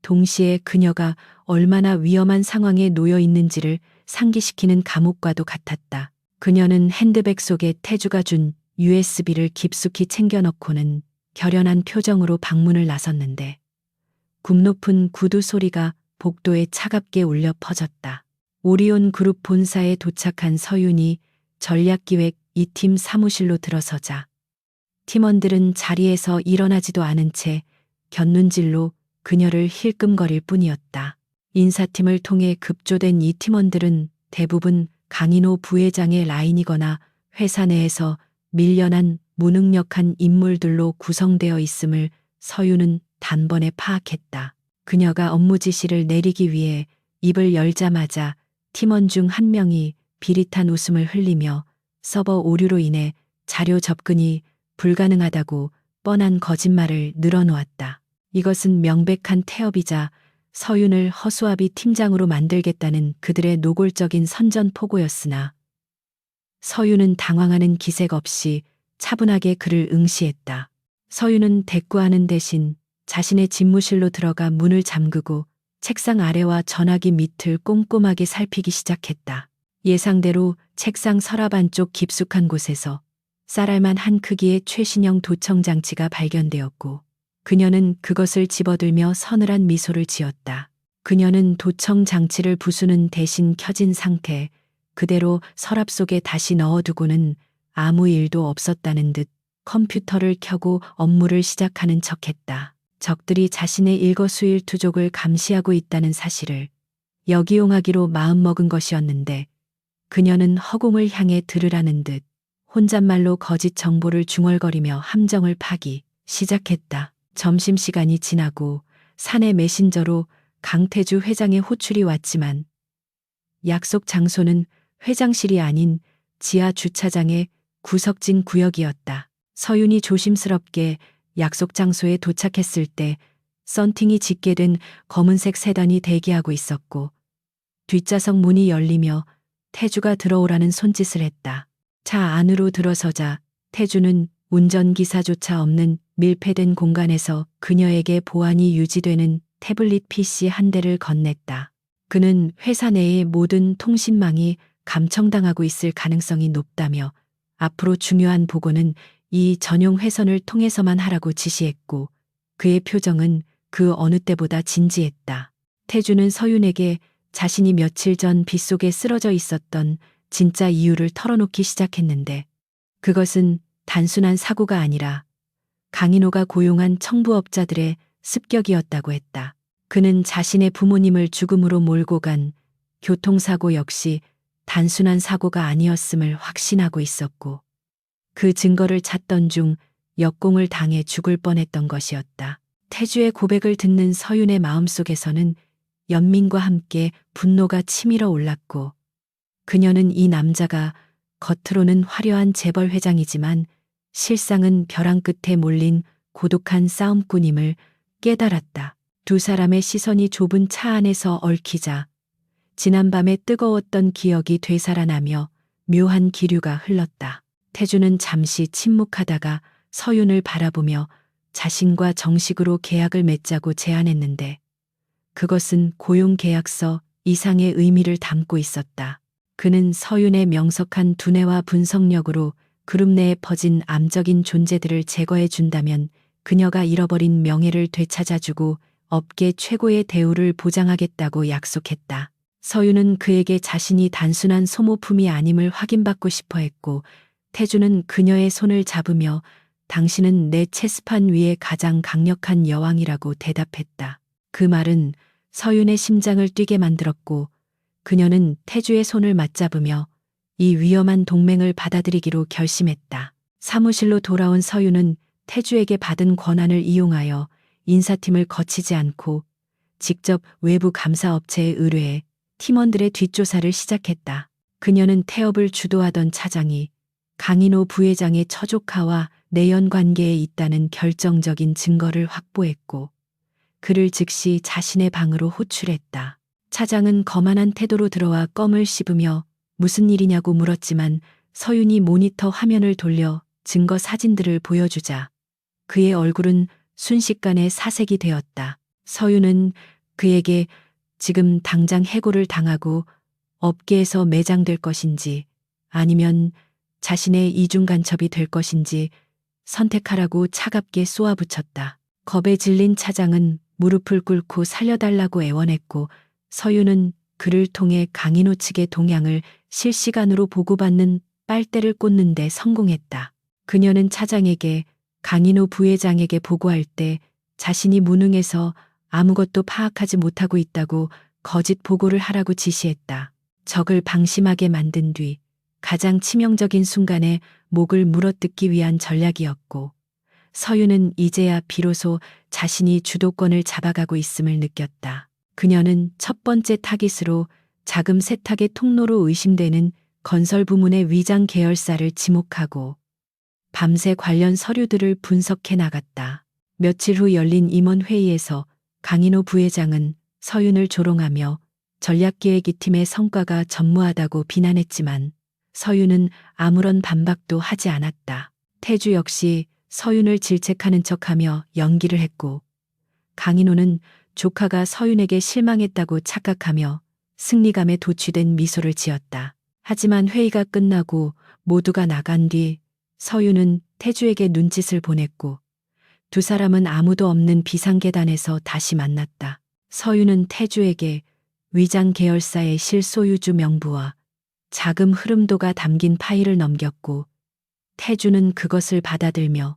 동시에 그녀가 얼마나 위험한 상황에 놓여 있는지를 상기시키는 감옥과도 같았다. 그녀는 핸드백 속에 태주가 준 USB를 깊숙이 챙겨 넣고는 결연한 표정으로 방문을 나섰는데 굽 높은 구두 소리가 복도에 차갑게 울려 퍼졌다. 오리온 그룹 본사에 도착한 서윤이 전략기획 2팀 사무실로 들어서자 팀원들은 자리에서 일어나지도 않은 채 곁눈질로 그녀를 힐끔거릴 뿐이었다. 인사팀을 통해 급조된 이 팀원들은 대부분 강인호 부회장의 라인이거나 회사 내에서 밀려난 무능력한 인물들로 구성되어 있음을 서윤은 단번에 파악했다. 그녀가 업무 지시를 내리기 위해 입을 열자마자 팀원 중 한 명이 비릿한 웃음을 흘리며 서버 오류로 인해 자료 접근이 불가능하다고 뻔한 거짓말을 늘어놓았다. 이것은 명백한 태업이자 서윤을 허수아비 팀장으로 만들겠다는 그들의 노골적인 선전포고였으나 서윤은 당황하는 기색 없이 차분하게 그를 응시했다. 서윤은 대꾸하는 대신 자신의 집무실로 들어가 문을 잠그고 책상 아래와 전화기 밑을 꼼꼼하게 살피기 시작했다. 예상대로 책상 서랍 안쪽 깊숙한 곳에서 쌀알만 한 크기의 최신형 도청 장치가 발견되었고 그녀는 그것을 집어들며 서늘한 미소를 지었다. 그녀는 도청 장치를 부수는 대신 켜진 상태 그대로 서랍 속에 다시 넣어두고는 아무 일도 없었다는 듯 컴퓨터를 켜고 업무를 시작하는 척했다. 적들이 자신의 일거수일투족을 감시하고 있다는 사실을 역이용하기로 마음먹은 것이었는데 그녀는 허공을 향해 들으라는 듯 혼잣말로 거짓 정보를 중얼거리며 함정을 파기 시작했다. 점심시간이 지나고 사내 메신저로 강태주 회장의 호출이 왔지만 약속 장소는 회장실이 아닌 지하 주차장의 구석진 구역이었다. 서윤이 조심스럽게 약속 장소에 도착했을 때 썬팅이 짙게 된 검은색 세단이 대기하고 있었고 뒷좌석 문이 열리며 태주가 들어오라는 손짓을 했다. 차 안으로 들어서자 태주는 운전기사조차 없는 밀폐된 공간에서 그녀에게 보안이 유지되는 태블릿 PC 한 대를 건넸다. 그는 회사 내의 모든 통신망이 감청당하고 있을 가능성이 높다며 앞으로 중요한 보고는 이 전용 회선을 통해서만 하라고 지시했고 그의 표정은 그 어느 때보다 진지했다. 태주는 서윤에게 자신이 며칠 전 빗속에 쓰러져 있었던 진짜 이유를 털어놓기 시작했는데 그것은 단순한 사고가 아니라 강인호가 고용한 청부업자들의 습격이었다고 했다. 그는 자신의 부모님을 죽음으로 몰고 간 교통사고 역시 단순한 사고가 아니었음을 확신하고 있었고 그 증거를 찾던 중 역공을 당해 죽을 뻔했던 것이었다. 태주의 고백을 듣는 서윤의 마음속에서는 연민과 함께 분노가 치밀어 올랐고 그녀는 이 남자가 겉으로는 화려한 재벌 회장이지만 실상은 벼랑 끝에 몰린 고독한 싸움꾼임을 깨달았다. 두 사람의 시선이 좁은 차 안에서 얽히자 지난밤의 뜨거웠던 기억이 되살아나며 묘한 기류가 흘렀다. 태주는 잠시 침묵하다가 서윤을 바라보며 자신과 정식으로 계약을 맺자고 제안했는데 그것은 고용계약서 이상의 의미를 담고 있었다. 그는 서윤의 명석한 두뇌와 분석력으로 그룹 내에 퍼진 암적인 존재들을 제거해 준다면 그녀가 잃어버린 명예를 되찾아주고 업계 최고의 대우를 보장하겠다고 약속했다. 서윤은 그에게 자신이 단순한 소모품이 아님을 확인받고 싶어 했고 태주는 그녀의 손을 잡으며 당신은 내 체스판 위에 가장 강력한 여왕이라고 대답했다. 그 말은 서윤의 심장을 뛰게 만들었고 그녀는 태주의 손을 맞잡으며 이 위험한 동맹을 받아들이기로 결심했다. 사무실로 돌아온 서윤은 태주에게 받은 권한을 이용하여 인사팀을 거치지 않고 직접 외부 감사업체에 의뢰해 팀원들의 뒷조사를 시작했다. 그녀는 태업을 주도하던 차장이 강인호 부회장의 처조카와 내연 관계에 있다는 결정적인 증거를 확보했고 그를 즉시 자신의 방으로 호출했다. 차장은 거만한 태도로 들어와 껌을 씹으며 무슨 일이냐고 물었지만 서윤이 모니터 화면을 돌려 증거 사진들을 보여주자 그의 얼굴은 순식간에 사색이 되었다. 서윤은 그에게 지금 당장 해고를 당하고 업계에서 매장될 것인지 아니면 자신의 이중 간첩이 될 것인지 선택하라고 차갑게 쏘아붙였다. 겁에 질린 차장은 무릎을 꿇고 살려달라고 애원했고 서윤은 그를 통해 강인호 측의 동향을 실시간으로 보고받는 빨대를 꽂는 데 성공했다. 그녀는 차장에게 강인호 부회장에게 보고할 때 자신이 무능해서 아무것도 파악하지 못하고 있다고 거짓 보고를 하라고 지시했다. 적을 방심하게 만든 뒤 가장 치명적인 순간에 목을 물어뜯기 위한 전략이었고 서윤은 이제야 비로소 자신이 주도권을 잡아가고 있음을 느꼈다. 그녀는 첫 번째 타깃으로 자금 세탁의 통로로 의심되는 건설 부문의 위장 계열사를 지목하고 밤새 관련 서류들을 분석해 나갔다. 며칠 후 열린 임원회의에서 강인호 부회장은 서윤을 조롱하며 전략기획이팀의 성과가 전무하다고 비난했지만 서윤은 아무런 반박도 하지 않았다. 태주 역시 서윤을 질책하는 척하며 연기를 했고 강인호는 조카가 서윤에게 실망했다고 착각하며 승리감에 도취된 미소를 지었다. 하지만 회의가 끝나고 모두가 나간 뒤 서윤은 태주에게 눈짓을 보냈고 두 사람은 아무도 없는 비상계단에서 다시 만났다. 서윤은 태주에게 위장 계열사의 실소유주 명부와 자금 흐름도가 담긴 파일을 넘겼고 태주는 그것을 받아들며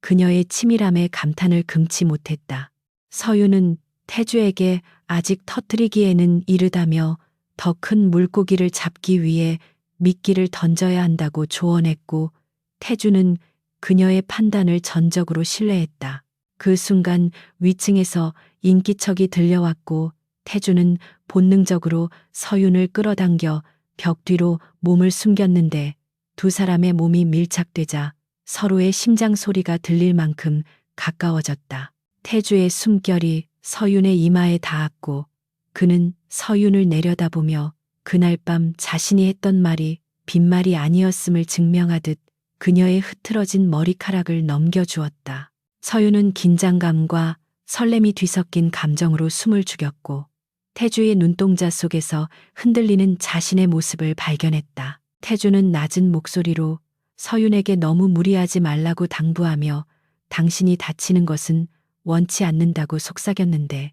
그녀의 치밀함에 감탄을 금치 못했다. 서윤은 태주에게 아직 터뜨리기에는 이르다며 더 큰 물고기를 잡기 위해 미끼를 던져야 한다고 조언했고 태주는 그녀의 판단을 전적으로 신뢰했다. 그 순간 위층에서 인기척이 들려왔고 태주는 본능적으로 서윤을 끌어당겨 벽 뒤로 몸을 숨겼는데 두 사람의 몸이 밀착되자 서로의 심장 소리가 들릴 만큼 가까워졌다. 태주의 숨결이 서윤의 이마에 닿았고 그는 서윤을 내려다보며 그날 밤 자신이 했던 말이 빈말이 아니었음을 증명하듯 그녀의 흐트러진 머리카락을 넘겨주었다. 서윤은 긴장감과 설렘이 뒤섞인 감정으로 숨을 죽였고 태주의 눈동자 속에서 흔들리는 자신의 모습을 발견했다. 태주는 낮은 목소리로 서윤에게 너무 무리하지 말라고 당부하며 당신이 다치는 것은 원치 않는다고 속삭였는데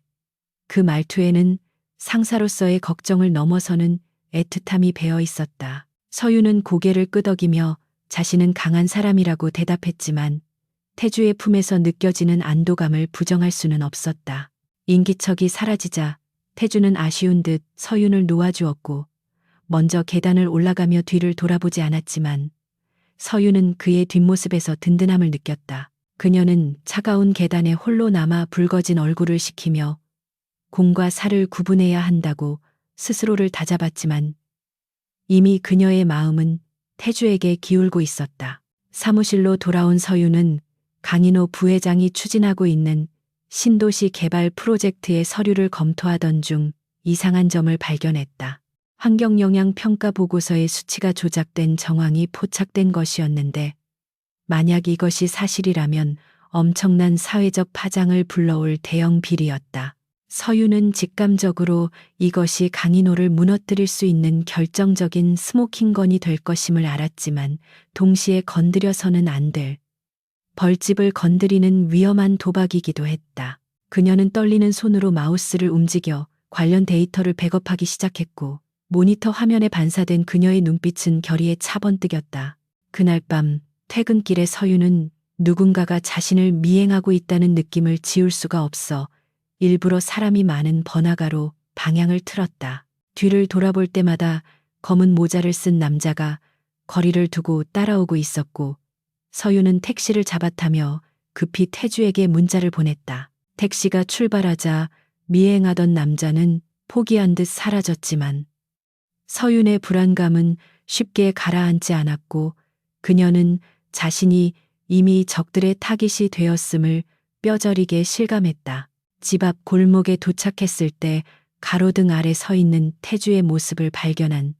그 말투에는 상사로서의 걱정을 넘어서는 애틋함이 배어 있었다. 서윤은 고개를 끄덕이며 자신은 강한 사람이라고 대답했지만 태주의 품에서 느껴지는 안도감을 부정할 수는 없었다. 인기척이 사라지자 태주는 아쉬운 듯 서윤을 놓아주었고 먼저 계단을 올라가며 뒤를 돌아보지 않았지만 서윤은 그의 뒷모습에서 든든함을 느꼈다. 그녀는 차가운 계단에 홀로 남아 붉어진 얼굴을 식히며 공과 사를 구분해야 한다고 스스로를 다잡았지만 이미 그녀의 마음은 태주에게 기울고 있었다. 사무실로 돌아온 서윤은 강인호 부회장이 추진하고 있는 신도시 개발 프로젝트의 서류를 검토하던 중 이상한 점을 발견했다. 환경영향평가 보고서의 수치가 조작된 정황이 포착된 것이었는데 만약 이것이 사실이라면 엄청난 사회적 파장을 불러올 대형 비리였다. 서윤은 직감적으로 이것이 강인호를 무너뜨릴 수 있는 결정적인 스모킹건이 될 것임을 알았지만 동시에 건드려서는 안 될 벌집을 건드리는 위험한 도박이기도 했다. 그녀는 떨리는 손으로 마우스를 움직여 관련 데이터를 백업하기 시작했고 모니터 화면에 반사된 그녀의 눈빛은 결의에 차번뜩였다. 그날 밤 퇴근길에 서윤은 누군가가 자신을 미행하고 있다는 느낌을 지울 수가 없어 일부러 사람이 많은 번화가로 방향을 틀었다. 뒤를 돌아볼 때마다 검은 모자를 쓴 남자가 거리를 두고 따라오고 있었고 서윤은 택시를 잡아타며 급히 태주에게 문자를 보냈다. 택시가 출발하자 미행하던 남자는 포기한 듯 사라졌지만 서윤의 불안감은 쉽게 가라앉지 않았고 그녀는 자신이 이미 적들의 타깃이 되었음을 뼈저리게 실감했다. 집 앞 골목에 도착했을 때 가로등 아래 서 있는 태주의 모습을 발견한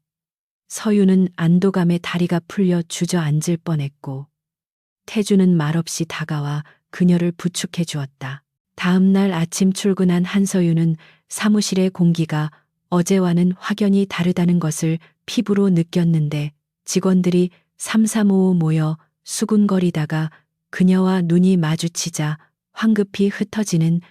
서윤은 안도감에 다리가 풀려 주저앉을 뻔했고 태주는 말없이 다가와 그녀를 부축해 주었다. 다음 날 아침 출근한 한서윤은 사무실의 공기가 어제와는 확연히 다르다는 것을 피부로 느꼈는데 직원들이 삼삼오오 모여 수군거리다가 그녀와 눈이 마주치자 황급히 흩어지는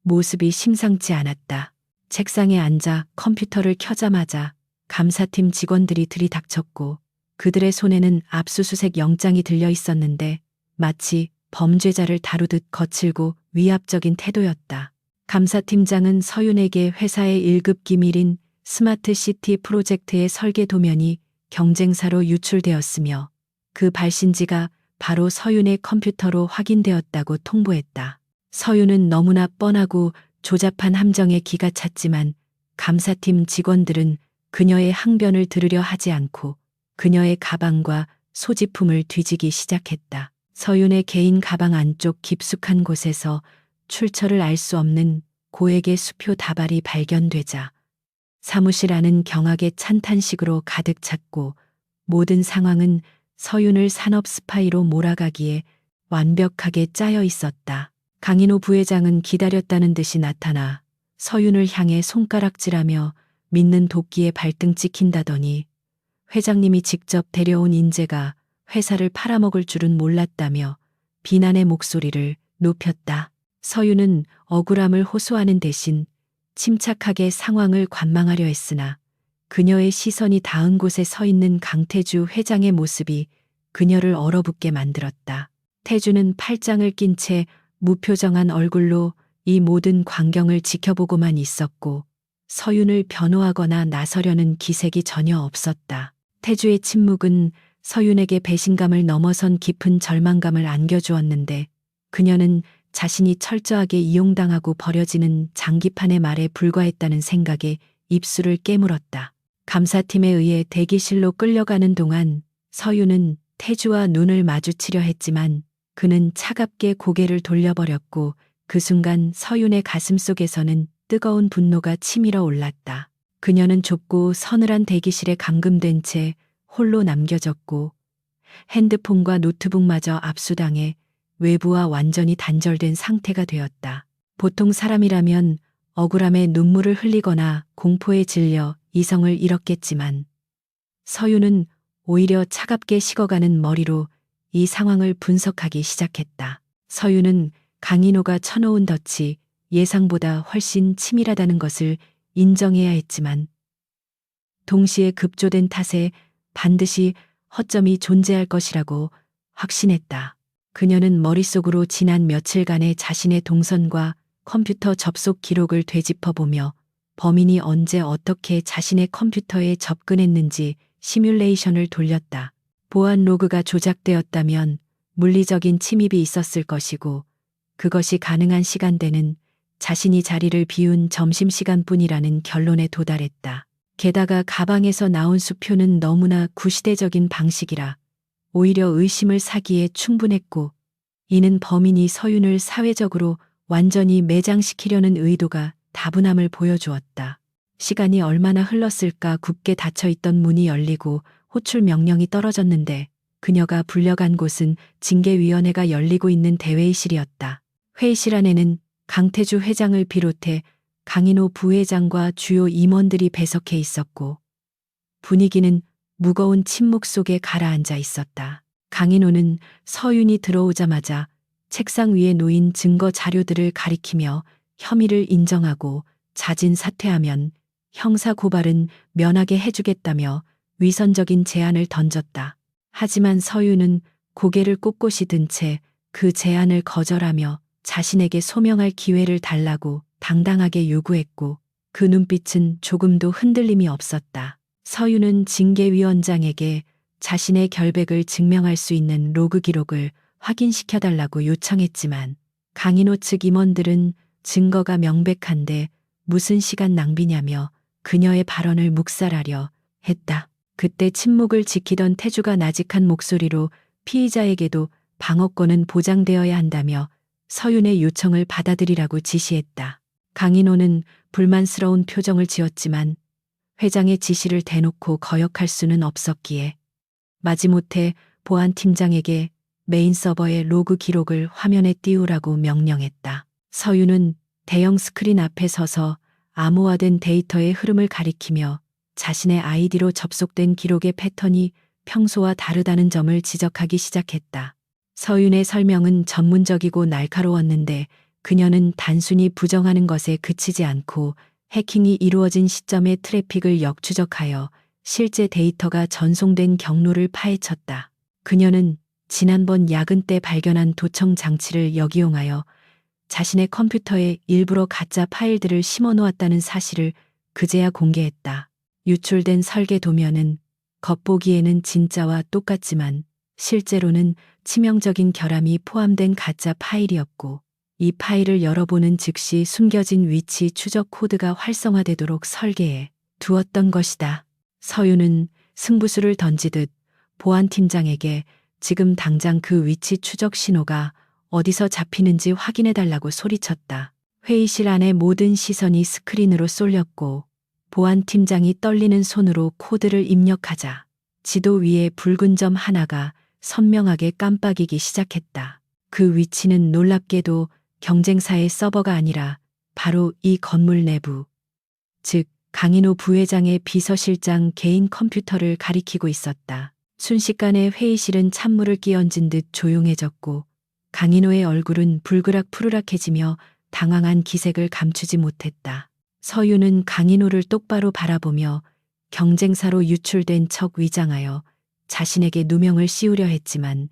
모습이 심상치 않았다. 책상에 앉아 컴퓨터를 켜자마자 감사팀 직원들이 들이닥쳤고 그들의 손에는 압수수색 영장이 들려 있었는데 마치 범죄자를 다루듯 거칠고 위압적인 태도였다. 감사팀장은 서윤에게 회사의 1급 기밀인 스마트 시티 프로젝트의 설계 도면이 경쟁사로 유출되었으며 그 발신지가 바로 서윤의 컴퓨터로 확인되었다고 통보했다. 서윤은 너무나 뻔하고 조잡한 함정에 기가 찼지만 감사팀 직원들은 그녀의 항변을 들으려 하지 않고 그녀의 가방과 소지품을 뒤지기 시작했다. 서윤의 개인 가방 안쪽 깊숙한 곳에서 출처를 알 수 없는 고액의 수표 다발이 발견되자 사무실 안은 경악의 찬탄식으로 가득 찼고 모든 상황은 서윤을 산업 스파이로 몰아가기에 완벽하게 짜여 있었다. 강인호 부회장은 기다렸다는 듯이 나타나 서윤을 향해 손가락질하며 믿는 도끼에 발등 찍힌다더니 회장님이 직접 데려온 인재가 회사를 팔아먹을 줄은 몰랐다며 비난의 목소리를 높였다. 서윤은 억울함을 호소하는 대신 침착하게 상황을 관망하려 했으나 그녀의 시선이 닿은 곳에 서 있는 강태주 회장의 모습이 그녀를 얼어붙게 만들었다. 태주는 팔짱을 낀 채 무표정한 얼굴로 이 모든 광경을 지켜보고만 있었고 서윤을 변호하거나 나서려는 기색이 전혀 없었다. 태주의 침묵은 서윤에게 배신감을 넘어선 깊은 절망감을 안겨주었는데 그녀는 자신이 철저하게 이용당하고 버려지는 장기판의 말에 불과했다는 생각에 입술을 깨물었다. 감사팀에 의해 대기실로 끌려가는 동안 서윤은 태주와 눈을 마주치려 했지만 그는 차갑게 고개를 돌려버렸고 그 순간 서윤의 가슴속에서는 뜨거운 분노가 치밀어 올랐다. 그녀는 좁고 서늘한 대기실에 감금된 채 홀로 남겨졌고 핸드폰과 노트북마저 압수당해 외부와 완전히 단절된 상태가 되었다. 보통 사람이라면 억울함에 눈물을 흘리거나 공포에 질려 이성을 잃었겠지만 서윤은 오히려 차갑게 식어가는 머리로 이 상황을 분석하기 시작했다. 서윤은 강인호가 쳐놓은 덫이 예상보다 훨씬 치밀하다는 것을 인정해야 했지만 동시에 급조된 탓에 반드시 허점이 존재할 것이라고 확신했다. 그녀는 머릿속으로 지난 며칠간의 자신의 동선과 컴퓨터 접속 기록을 되짚어보며 범인이 언제 어떻게 자신의 컴퓨터에 접근했는지 시뮬레이션을 돌렸다. 보안 로그가 조작되었다면 물리적인 침입이 있었을 것이고 그것이 가능한 시간대는 자신이 자리를 비운 점심시간뿐이라는 결론에 도달했다. 게다가 가방에서 나온 수표는 너무나 구시대적인 방식이라 오히려 의심을 사기에 충분했고 이는 범인이 서윤을 사회적으로 완전히 매장시키려는 의도가 다분함을 보여주었다. 시간이 얼마나 흘렀을까. 굳게 닫혀있던 문이 열리고 호출 명령이 떨어졌는데 그녀가 불려간 곳은 징계위원회가 열리고 있는 대회의실이었다. 회의실 안에는 강태주 회장을 비롯해 강인호 부회장과 주요 임원들이 배석해 있었고 분위기는 무거운 침묵 속에 가라앉아 있었다. 강인호는 서윤이 들어오자마자 책상 위에 놓인 증거 자료들을 가리키며 혐의를 인정하고 자진 사퇴하면 형사 고발은 면하게 해주겠다며 위선적인 제안을 던졌다. 하지만 서윤은 고개를 꼿꼿이 든 채 그 제안을 거절하며 자신에게 소명할 기회를 달라고 당당하게 요구했고 그 눈빛은 조금도 흔들림이 없었다. 서윤은 징계위원장에게 자신의 결백을 증명할 수 있는 로그 기록을 확인시켜달라고 요청했지만 강인호 측 임원들은 증거가 명백한데 무슨 시간 낭비냐며 그녀의 발언을 묵살하려 했다. 그때 침묵을 지키던 태주가 나직한 목소리로 피의자에게도 방어권은 보장되어야 한다며 서윤의 요청을 받아들이라고 지시했다. 강인호는 불만스러운 표정을 지었지만 회장의 지시를 대놓고 거역할 수는 없었기에 마지못해 보안팀장에게 메인 서버의 로그 기록을 화면에 띄우라고 명령했다. 서윤은 대형 스크린 앞에 서서 암호화된 데이터의 흐름을 가리키며 자신의 아이디로 접속된 기록의 패턴이 평소와 다르다는 점을 지적하기 시작했다. 서윤의 설명은 전문적이고 날카로웠는데 그녀는 단순히 부정하는 것에 그치지 않고 해킹이 이루어진 시점의 트래픽을 역추적하여 실제 데이터가 전송된 경로를 파헤쳤다. 그녀는 지난번 야근 때 발견한 도청 장치를 역이용하여 자신의 컴퓨터에 일부러 가짜 파일들을 심어 놓았다는 사실을 그제야 공개했다. 유출된 설계 도면은 겉보기에는 진짜와 똑같지만 실제로는 치명적인 결함이 포함된 가짜 파일이었고, 이 파일을 열어보는 즉시 숨겨진 위치 추적 코드가 활성화되도록 설계해 두었던 것이다. 서윤은 승부수를 던지듯 보안팀장에게 지금 당장 그 위치 추적 신호가 어디서 잡히는지 확인해달라고 소리쳤다. 회의실 안의 모든 시선이 스크린으로 쏠렸고 보안팀장이 떨리는 손으로 코드를 입력하자 지도 위에 붉은 점 하나가 선명하게 깜빡이기 시작했다. 그 위치는 놀랍게도 경쟁사의 서버가 아니라 바로 이 건물 내부, 즉 강인호 부회장의 비서실장 개인 컴퓨터를 가리키고 있었다. 순식간에 회의실은 찬물을 끼얹은 듯 조용해졌고 강인호의 얼굴은 불그락푸르락해지며 당황한 기색을 감추지 못했다. 서윤은 강인호를 똑바로 바라보며 경쟁사로 유출된 척 위장하여 자신에게 누명을 씌우려 했지만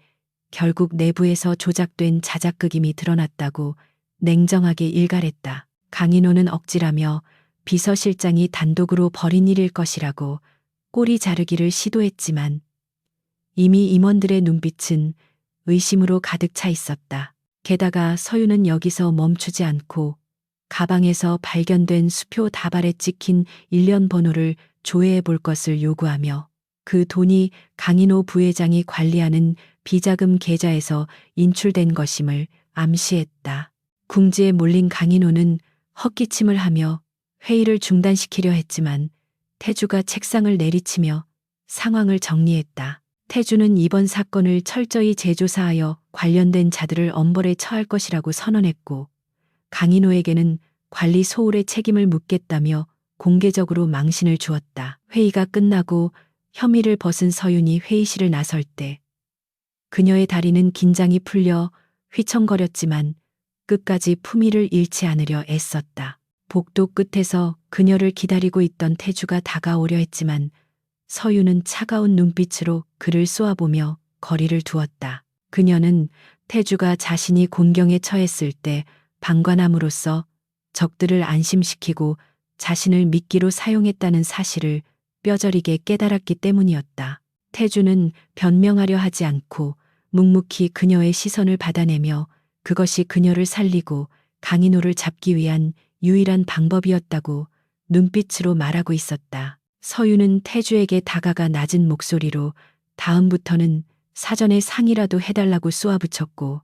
결국 내부에서 조작된 자작극임이 드러났다고 냉정하게 일갈했다. 강인호는 억지라며 비서실장이 단독으로 벌인 일일 것이라고 꼬리 자르기를 시도했지만 이미 임원들의 눈빛은 의심으로 가득 차 있었다. 게다가 서윤은 여기서 멈추지 않고 가방에서 발견된 수표 다발에 찍힌 일련 번호를 조회해 볼 것을 요구하며 그 돈이 강인호 부회장이 관리하는 비자금 계좌에서 인출된 것임을 암시했다. 궁지에 몰린 강인호는 헛기침을 하며 회의를 중단시키려 했지만 태주가 책상을 내리치며 상황을 정리했다. 태주는 이번 사건을 철저히 재조사하여 관련된 자들을 엄벌에 처할 것이라고 선언했고 강인호에게는 관리 소홀의 책임을 묻겠다며 공개적으로 망신을 주었다. 회의가 끝나고 혐의를 벗은 서윤이 회의실을 나설 때 그녀의 다리는 긴장이 풀려 휘청거렸지만 끝까지 품위를 잃지 않으려 애썼다. 복도 끝에서 그녀를 기다리고 있던 태주가 다가오려 했지만 서윤은 차가운 눈빛으로 그를 쏘아보며 거리를 두었다. 그녀는 태주가 자신이 곤경에 처했을 때 방관함으로써 적들을 안심시키고 자신을 미끼로 사용했다는 사실을 뼈저리게 깨달았기 때문이었다. 태주는 변명하려 하지 않고 묵묵히 그녀의 시선을 받아내며 그것이 그녀를 살리고 강인호를 잡기 위한 유일한 방법이었다고 눈빛으로 말하고 있었다. 서윤은 태주에게 다가가 낮은 목소리로 다음부터는 사전에 상의라도 해달라고 쏘아붙였고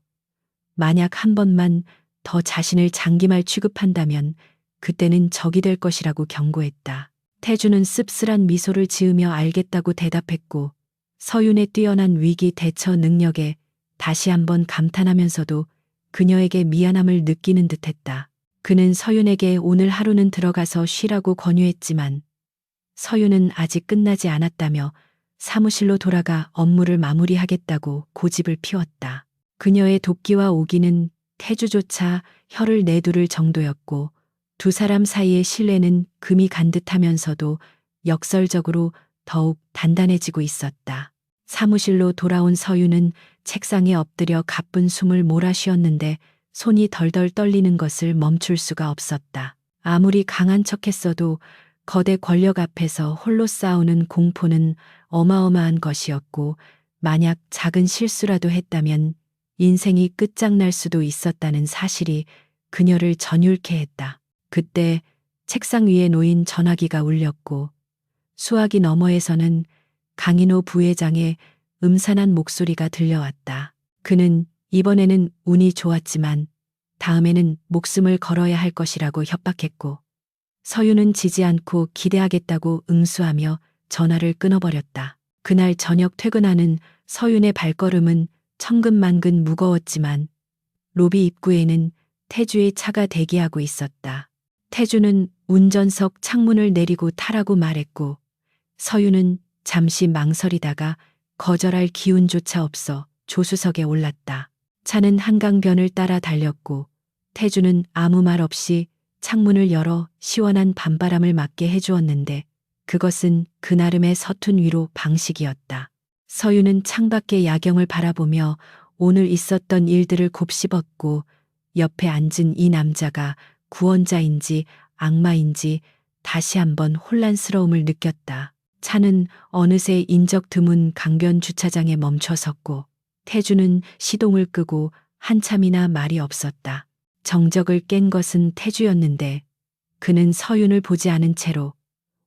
만약 한 번만 더 자신을 장기말 취급한다면 그때는 적이 될 것이라고 경고했다. 태주는 씁쓸한 미소를 지으며 알겠다고 대답했고 서윤의 뛰어난 위기 대처 능력에 다시 한번 감탄하면서도 그녀에게 미안함을 느끼는 듯했다. 그는 서윤에게 오늘 하루는 들어가서 쉬라고 권유했지만 서윤은 아직 끝나지 않았다며 사무실로 돌아가 업무를 마무리하겠다고 고집을 피웠다. 그녀의 돕기와 오기는 태주조차 혀를 내두를 정도였고 두 사람 사이의 신뢰는 금이 간 듯하면서도 역설적으로 더욱 단단해지고 있었다. 사무실로 돌아온 서윤은 책상에 엎드려 가쁜 숨을 몰아쉬었는데 손이 덜덜 떨리는 것을 멈출 수가 없었다. 아무리 강한 척했어도 거대 권력 앞에서 홀로 싸우는 공포는 어마어마한 것이었고 만약 작은 실수라도 했다면 인생이 끝장날 수도 있었다는 사실이 그녀를 전율케 했다. 그때 책상 위에 놓인 전화기가 울렸고 수화기 너머에서는 강인호 부회장의 음산한 목소리가 들려왔다. 그는 이번에는 운이 좋았지만 다음에는 목숨을 걸어야 할 것이라고 협박했고 서윤은 지지 않고 기대하겠다고 응수하며 전화를 끊어버렸다. 그날 저녁 퇴근하는 서윤의 발걸음은 천근만근 무거웠지만 로비 입구에는 태주의 차가 대기하고 있었다. 태주는 운전석 창문을 내리고 타라고 말했고 서윤은 잠시 망설이다가 거절할 기운조차 없어 조수석에 올랐다. 차는 한강변을 따라 달렸고 태주는 아무 말 없이 창문을 열어 시원한 밤바람을 맞게 해주었는데 그것은 그 나름의 서툰 위로 방식이었다. 서윤은 창밖의 야경을 바라보며 오늘 있었던 일들을 곱씹었고 옆에 앉은 이 남자가 구원자인지 악마인지 다시 한번 혼란스러움을 느꼈다. 차는 어느새 인적 드문 강변 주차장에 멈춰 섰고 태주는 시동을 끄고 한참이나 말이 없었다. 정적을 깬 것은 태주였는데 그는 서윤을 보지 않은 채로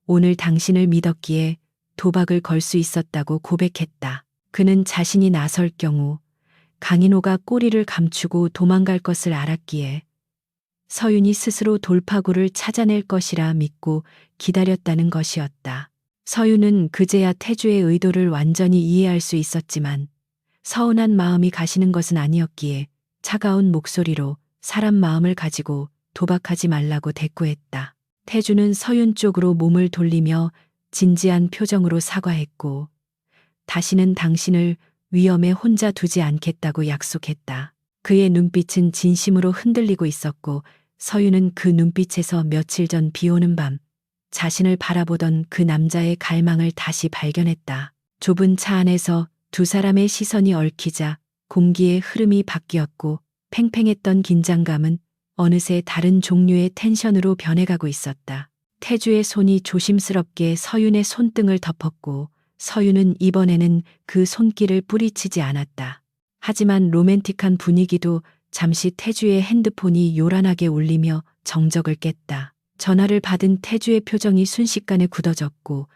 오늘 당신을 믿었기에 도박을 걸 수 있었다고 고백했다. 그는 자신이 나설 경우 강인호가 꼬리를 감추고 도망갈 것을 알았기에 서윤이 스스로 돌파구를 찾아낼 것이라 믿고 기다렸다는 것이었다. 서윤은 그제야 태주의 의도를 완전히 이해할 수 있었지만 서운한 마음이 가시는 것은 아니었기에 차가운 목소리로 사람 마음을 가지고 도박하지 말라고 대꾸했다. 태주는 서윤 쪽으로 몸을 돌리며 진지한 표정으로 사과했고 다시는 당신을 위험에 혼자 두지 않겠다고 약속했다. 그의 눈빛은 진심으로 흔들리고 있었고 서윤은 그 눈빛에서 며칠 전 비오는 밤 자신을 바라보던 그 남자의 갈망을 다시 발견했다. 좁은 차 안에서 두 사람의 시선이 얽히자 공기의 흐름이 바뀌었고 팽팽했던 긴장감은 어느새 다른 종류의 텐션으로 변해가고 있었다. 태주의 손이 조심스럽게 서윤의 손등을 덮었고 서윤은 이번에는 그 손길을 뿌리치지 않았다. 하지만 로맨틱한 분위기도 잠시 태주의 핸드폰이 요란하게 울리며 정적을 깼다. 전화를 받은 태주의 표정이 순식간에 굳어졌고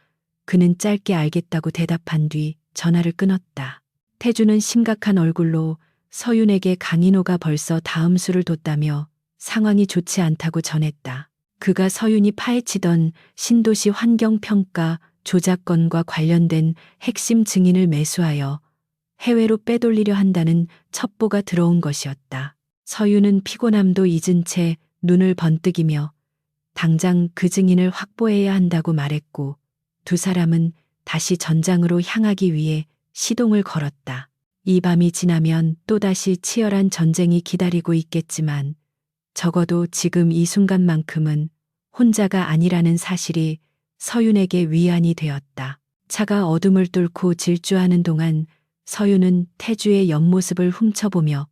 그는 짧게 알겠다고 대답한 뒤 전화를 끊었다. 태주는 심각한 얼굴로 서윤에게 강인호가 벌써 다음 수를 뒀다며 상황이 좋지 않다고 전했다. 그가 서윤이 파헤치던 신도시 환경평가 조작건과 관련된 핵심 증인을 매수하여 해외로 빼돌리려 한다는 첩보가 들어온 것이었다. 서윤은 피곤함도 잊은 채 눈을 번뜩이며 당장 그 증인을 확보해야 한다고 말했고 두 사람은 다시 전장으로 향하기 위해 시동을 걸었다. 이 밤이 지나면 또다시 치열한 전쟁이 기다리고 있겠지만 적어도 지금 이 순간만큼은 혼자가 아니라는 사실이 서윤에게 위안이 되었다. 차가 어둠을 뚫고 질주하는 동안 서윤은 태주의 옆모습을 훔쳐보며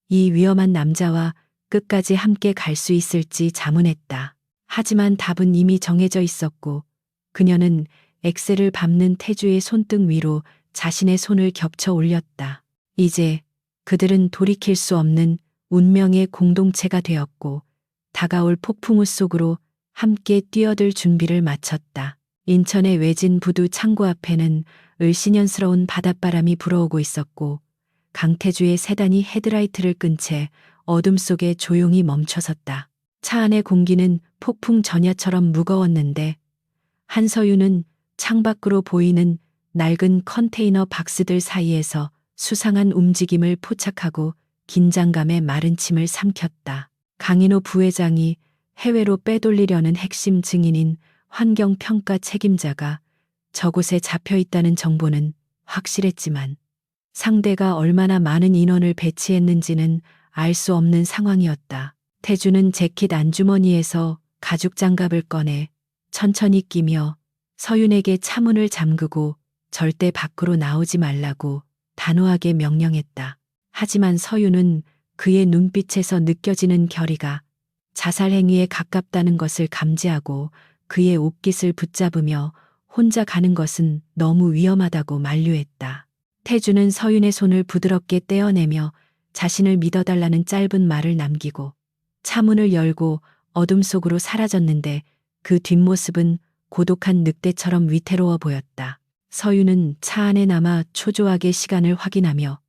이 위험한 남자와 끝까지 함께 갈 수 있을지 자문했다. 하지만 답은 이미 정해져 있었고 그녀는 엑셀을 밟는 태주의 손등 위로 자신의 손을 겹쳐 올렸다. 이제 그들은 돌이킬 수 없는 운명의 공동체가 되었고 다가올 폭풍우 속으로 함께 뛰어들 준비를 마쳤다. 인천의 외진 부두 창고 앞에는 을씨년스러운 바닷바람이 불어오고 있었고 강태주의 세단이 헤드라이트를 끈 채 어둠 속에 조용히 멈춰섰다. 차 안의 공기는 폭풍 전야처럼 무거웠는데 한서윤은 창밖으로 보이는 낡은 컨테이너 박스들 사이에서 수상한 움직임을 포착하고 긴장감에 마른 침을 삼켰다. 강인호 부회장이 해외로 빼돌리려는 핵심 증인인 환경평가 책임자가 저곳에 잡혀 있다는 정보는 확실했지만 상대가 얼마나 많은 인원을 배치했는지는 알 수 없는 상황이었다. 태주는 재킷 안주머니에서 가죽 장갑을 꺼내 천천히 끼며 서윤에게 차문을 잠그고 절대 밖으로 나오지 말라고 단호하게 명령했다. 하지만 서윤은 그의 눈빛에서 느껴지는 결의가 자살 행위에 가깝다는 것을 감지하고 그의 옷깃을 붙잡으며 혼자 가는 것은 너무 위험하다고 만류했다. 태주는 서윤의 손을 부드럽게 떼어내며 자신을 믿어달라는 짧은 말을 남기고 차문을 열고 어둠 속으로 사라졌는데 그 뒷모습은 고독한 늑대처럼 위태로워 보였다. 서윤은 차 안에 남아 초조하게 시간을 확인하며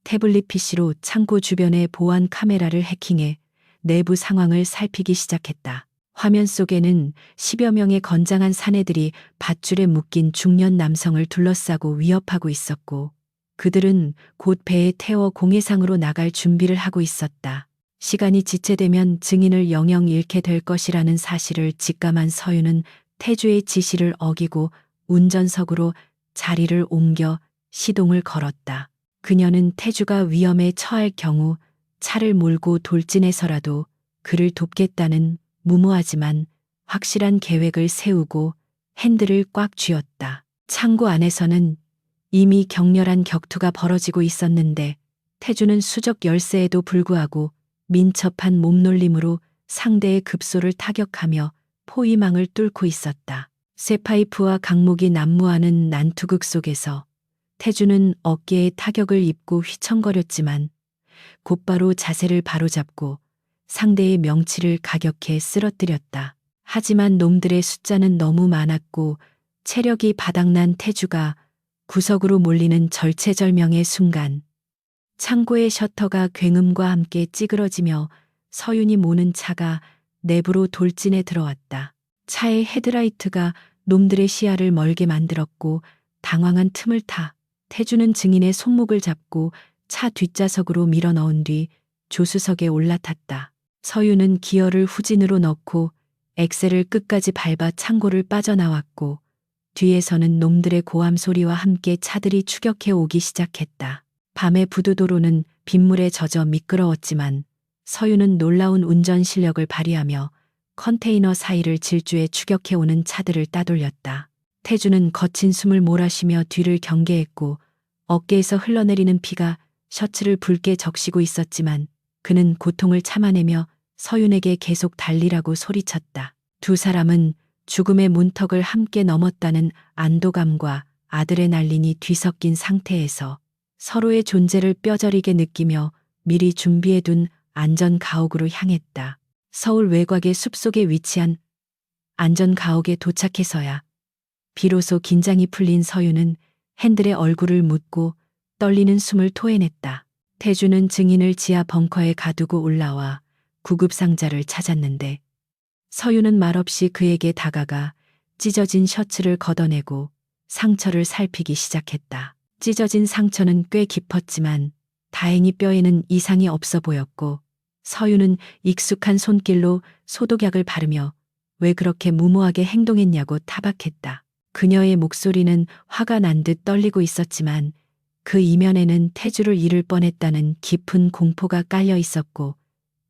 태블릿 PC로 창고 주변의 보안 카메라를 해킹해 내부 상황을 살피기 시작했다. 화면 속에는 10여 명의 건장한 사내들이 밧줄에 묶인 중년 남성을 둘러싸고 위협하고 있었고 그들은 곧 배에 태워 공해상으로 나갈 준비를 하고 있었다. 시간이 지체되면 증인을 영영 잃게 될 것이라는 사실을 직감한 서윤은 태주의 지시를 어기고 운전석으로 자리를 옮겨 시동을 걸었다. 그녀는 태주가 위험에 처할 경우 차를 몰고 돌진해서라도 그를 돕겠다는 무모하지만 확실한 계획을 세우고 핸들을 꽉 쥐었다. 창고 안에서는 이미 격렬한 격투가 벌어지고 있었는데 태주는 수적 열세에도 불구하고 민첩한 몸놀림으로 상대의 급소를 타격하며 포위망을 뚫고 있었다. 쇠파이프와 강목이 난무하는 난투극 속에서 태주는 어깨에 타격을 입고 휘청거렸지만 곧바로 자세를 바로잡고 상대의 명치를 가격해 쓰러뜨렸다. 하지만 놈들의 숫자는 너무 많았고 체력이 바닥난 태주가 구석으로 몰리는 절체절명의 순간 창고의 셔터가 굉음과 함께 찌그러지며 서윤이 모는 차가 내부로 돌진해 들어왔다. 차의 헤드라이트가 놈들의 시야를 멀게 만들었고 당황한 틈을 타 태주는 증인의 손목을 잡고 차 뒷좌석으로 밀어 넣은 뒤 조수석에 올라탔다. 서윤은 기어를 후진으로 넣고 엑셀을 끝까지 밟아 창고를 빠져나왔고 뒤에서는 놈들의 고함 소리와 함께 차들이 추격해 오기 시작했다. 밤의 부두도로는 빗물에 젖어 미끄러웠지만 서윤은 놀라운 운전 실력을 발휘하며 컨테이너 사이를 질주해 추격해 오는 차들을 따돌렸다. 태주는 거친 숨을 몰아쉬며 뒤를 경계했고 어깨에서 흘러내리는 피가 셔츠를 붉게 적시고 있었지만 그는 고통을 참아내며 서윤에게 계속 달리라고 소리쳤다. 두 사람은 죽음의 문턱을 함께 넘었다는 안도감과 아드레날린이 뒤섞인 상태에서 서로의 존재를 뼈저리게 느끼며 미리 준비해둔 안전 가옥으로 향했다. 서울 외곽의 숲속에 위치한 안전 가옥에 도착해서야 비로소 긴장이 풀린 서윤은 핸들에 얼굴을 묻고 떨리는 숨을 토해냈다. 태주는 증인을 지하 벙커에 가두고 올라와 구급상자를 찾았는데 서윤은 말없이 그에게 다가가 찢어진 셔츠를 걷어내고 상처를 살피기 시작했다. 찢어진 상처는 꽤 깊었지만 다행히 뼈에는 이상이 없어 보였고 서윤은 익숙한 손길로 소독약을 바르며 왜 그렇게 무모하게 행동했냐고 타박했다. 그녀의 목소리는 화가 난 듯 떨리고 있었지만 그 이면에는 태주를 잃을 뻔했다는 깊은 공포가 깔려 있었고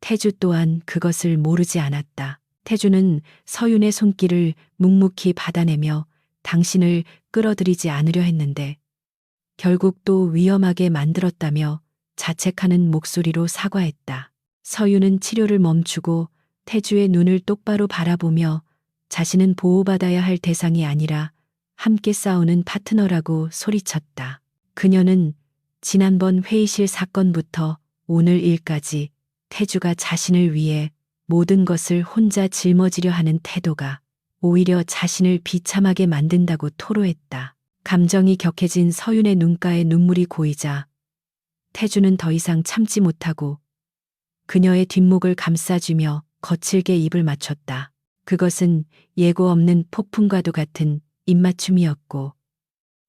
태주 또한 그것을 모르지 않았다. 태주는 서윤의 손길을 묵묵히 받아내며 당신을 끌어들이지 않으려 했는데 결국 또 위험하게 만들었다며 자책하는 목소리로 사과했다. 서윤은 치료를 멈추고 태주의 눈을 똑바로 바라보며 자신은 보호받아야 할 대상이 아니라 함께 싸우는 파트너라고 소리쳤다. 그녀는 지난번 회의실 사건부터 오늘 일까지 태주가 자신을 위해 모든 것을 혼자 짊어지려 하는 태도가 오히려 자신을 비참하게 만든다고 토로했다. 감정이 격해진 서윤의 눈가에 눈물이 고이자 태주는 더 이상 참지 못하고 그녀의 뒷목을 감싸주며 거칠게 입을 맞췄다. 그것은 예고 없는 폭풍과도 같은 입맞춤이었고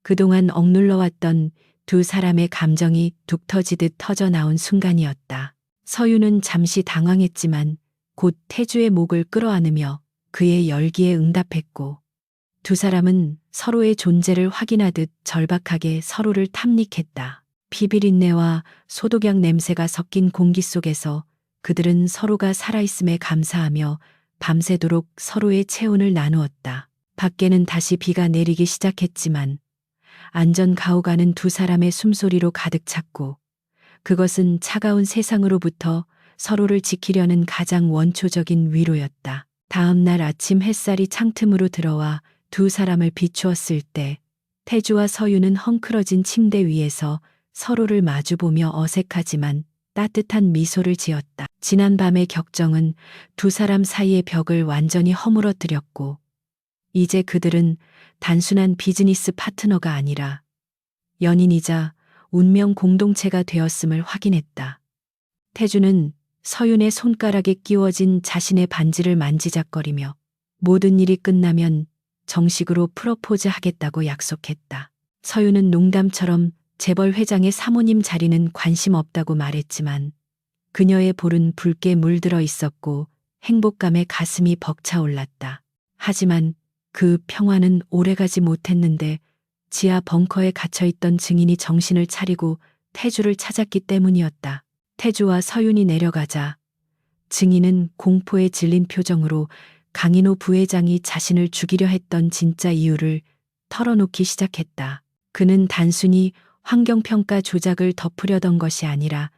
그동안 억눌러왔던 두 사람의 감정이 뚝 터지듯 터져나온 순간이었다. 서윤은 잠시 당황했지만 곧 태주의 목을 끌어안으며 그의 열기에 응답했고 두 사람은 서로의 존재를 확인하듯 절박하게 서로를 탐닉했다. 피비린내와 소독약 냄새가 섞인 공기 속에서 그들은 서로가 살아있음에 감사하며 밤새도록 서로의 체온을 나누었다. 밖에는 다시 비가 내리기 시작했지만 안전 가옥 안은 두 사람의 숨소리로 가득 찼고 그것은 차가운 세상으로부터 서로를 지키려는 가장 원초적인 위로였다. 다음 날 아침 햇살이 창틈으로 들어와 두 사람을 비추었을 때 태주와 서윤은 헝클어진 침대 위에서 서로를 마주보며 어색하지만 따뜻한 미소를 지었다. 지난 밤의 격정은 두 사람 사이의 벽을 완전히 허물어뜨렸고 이제 그들은 단순한 비즈니스 파트너가 아니라 연인이자 운명 공동체가 되었음을 확인했다. 태주는 서윤의 손가락에 끼워진 자신의 반지를 만지작거리며 모든 일이 끝나면 정식으로 프러포즈 하겠다고 약속했다. 서윤은 농담처럼 재벌 회장의 사모님 자리는 관심 없다고 말했지만 그녀의 볼은 붉게 물들어 있었고 행복감에 가슴이 벅차올랐다. 하지만 그 평화는 오래가지 못했는데 지하 벙커에 갇혀있던 증인이 정신을 차리고 태주를 찾았기 때문이었다. 태주와 서윤이 내려가자 증인은 공포에 질린 표정으로 강인호 부회장이 자신을 죽이려 했던 진짜 이유를 털어놓기 시작했다. 그는 단순히 환경평가 조작을 덮으려던 것이 아니라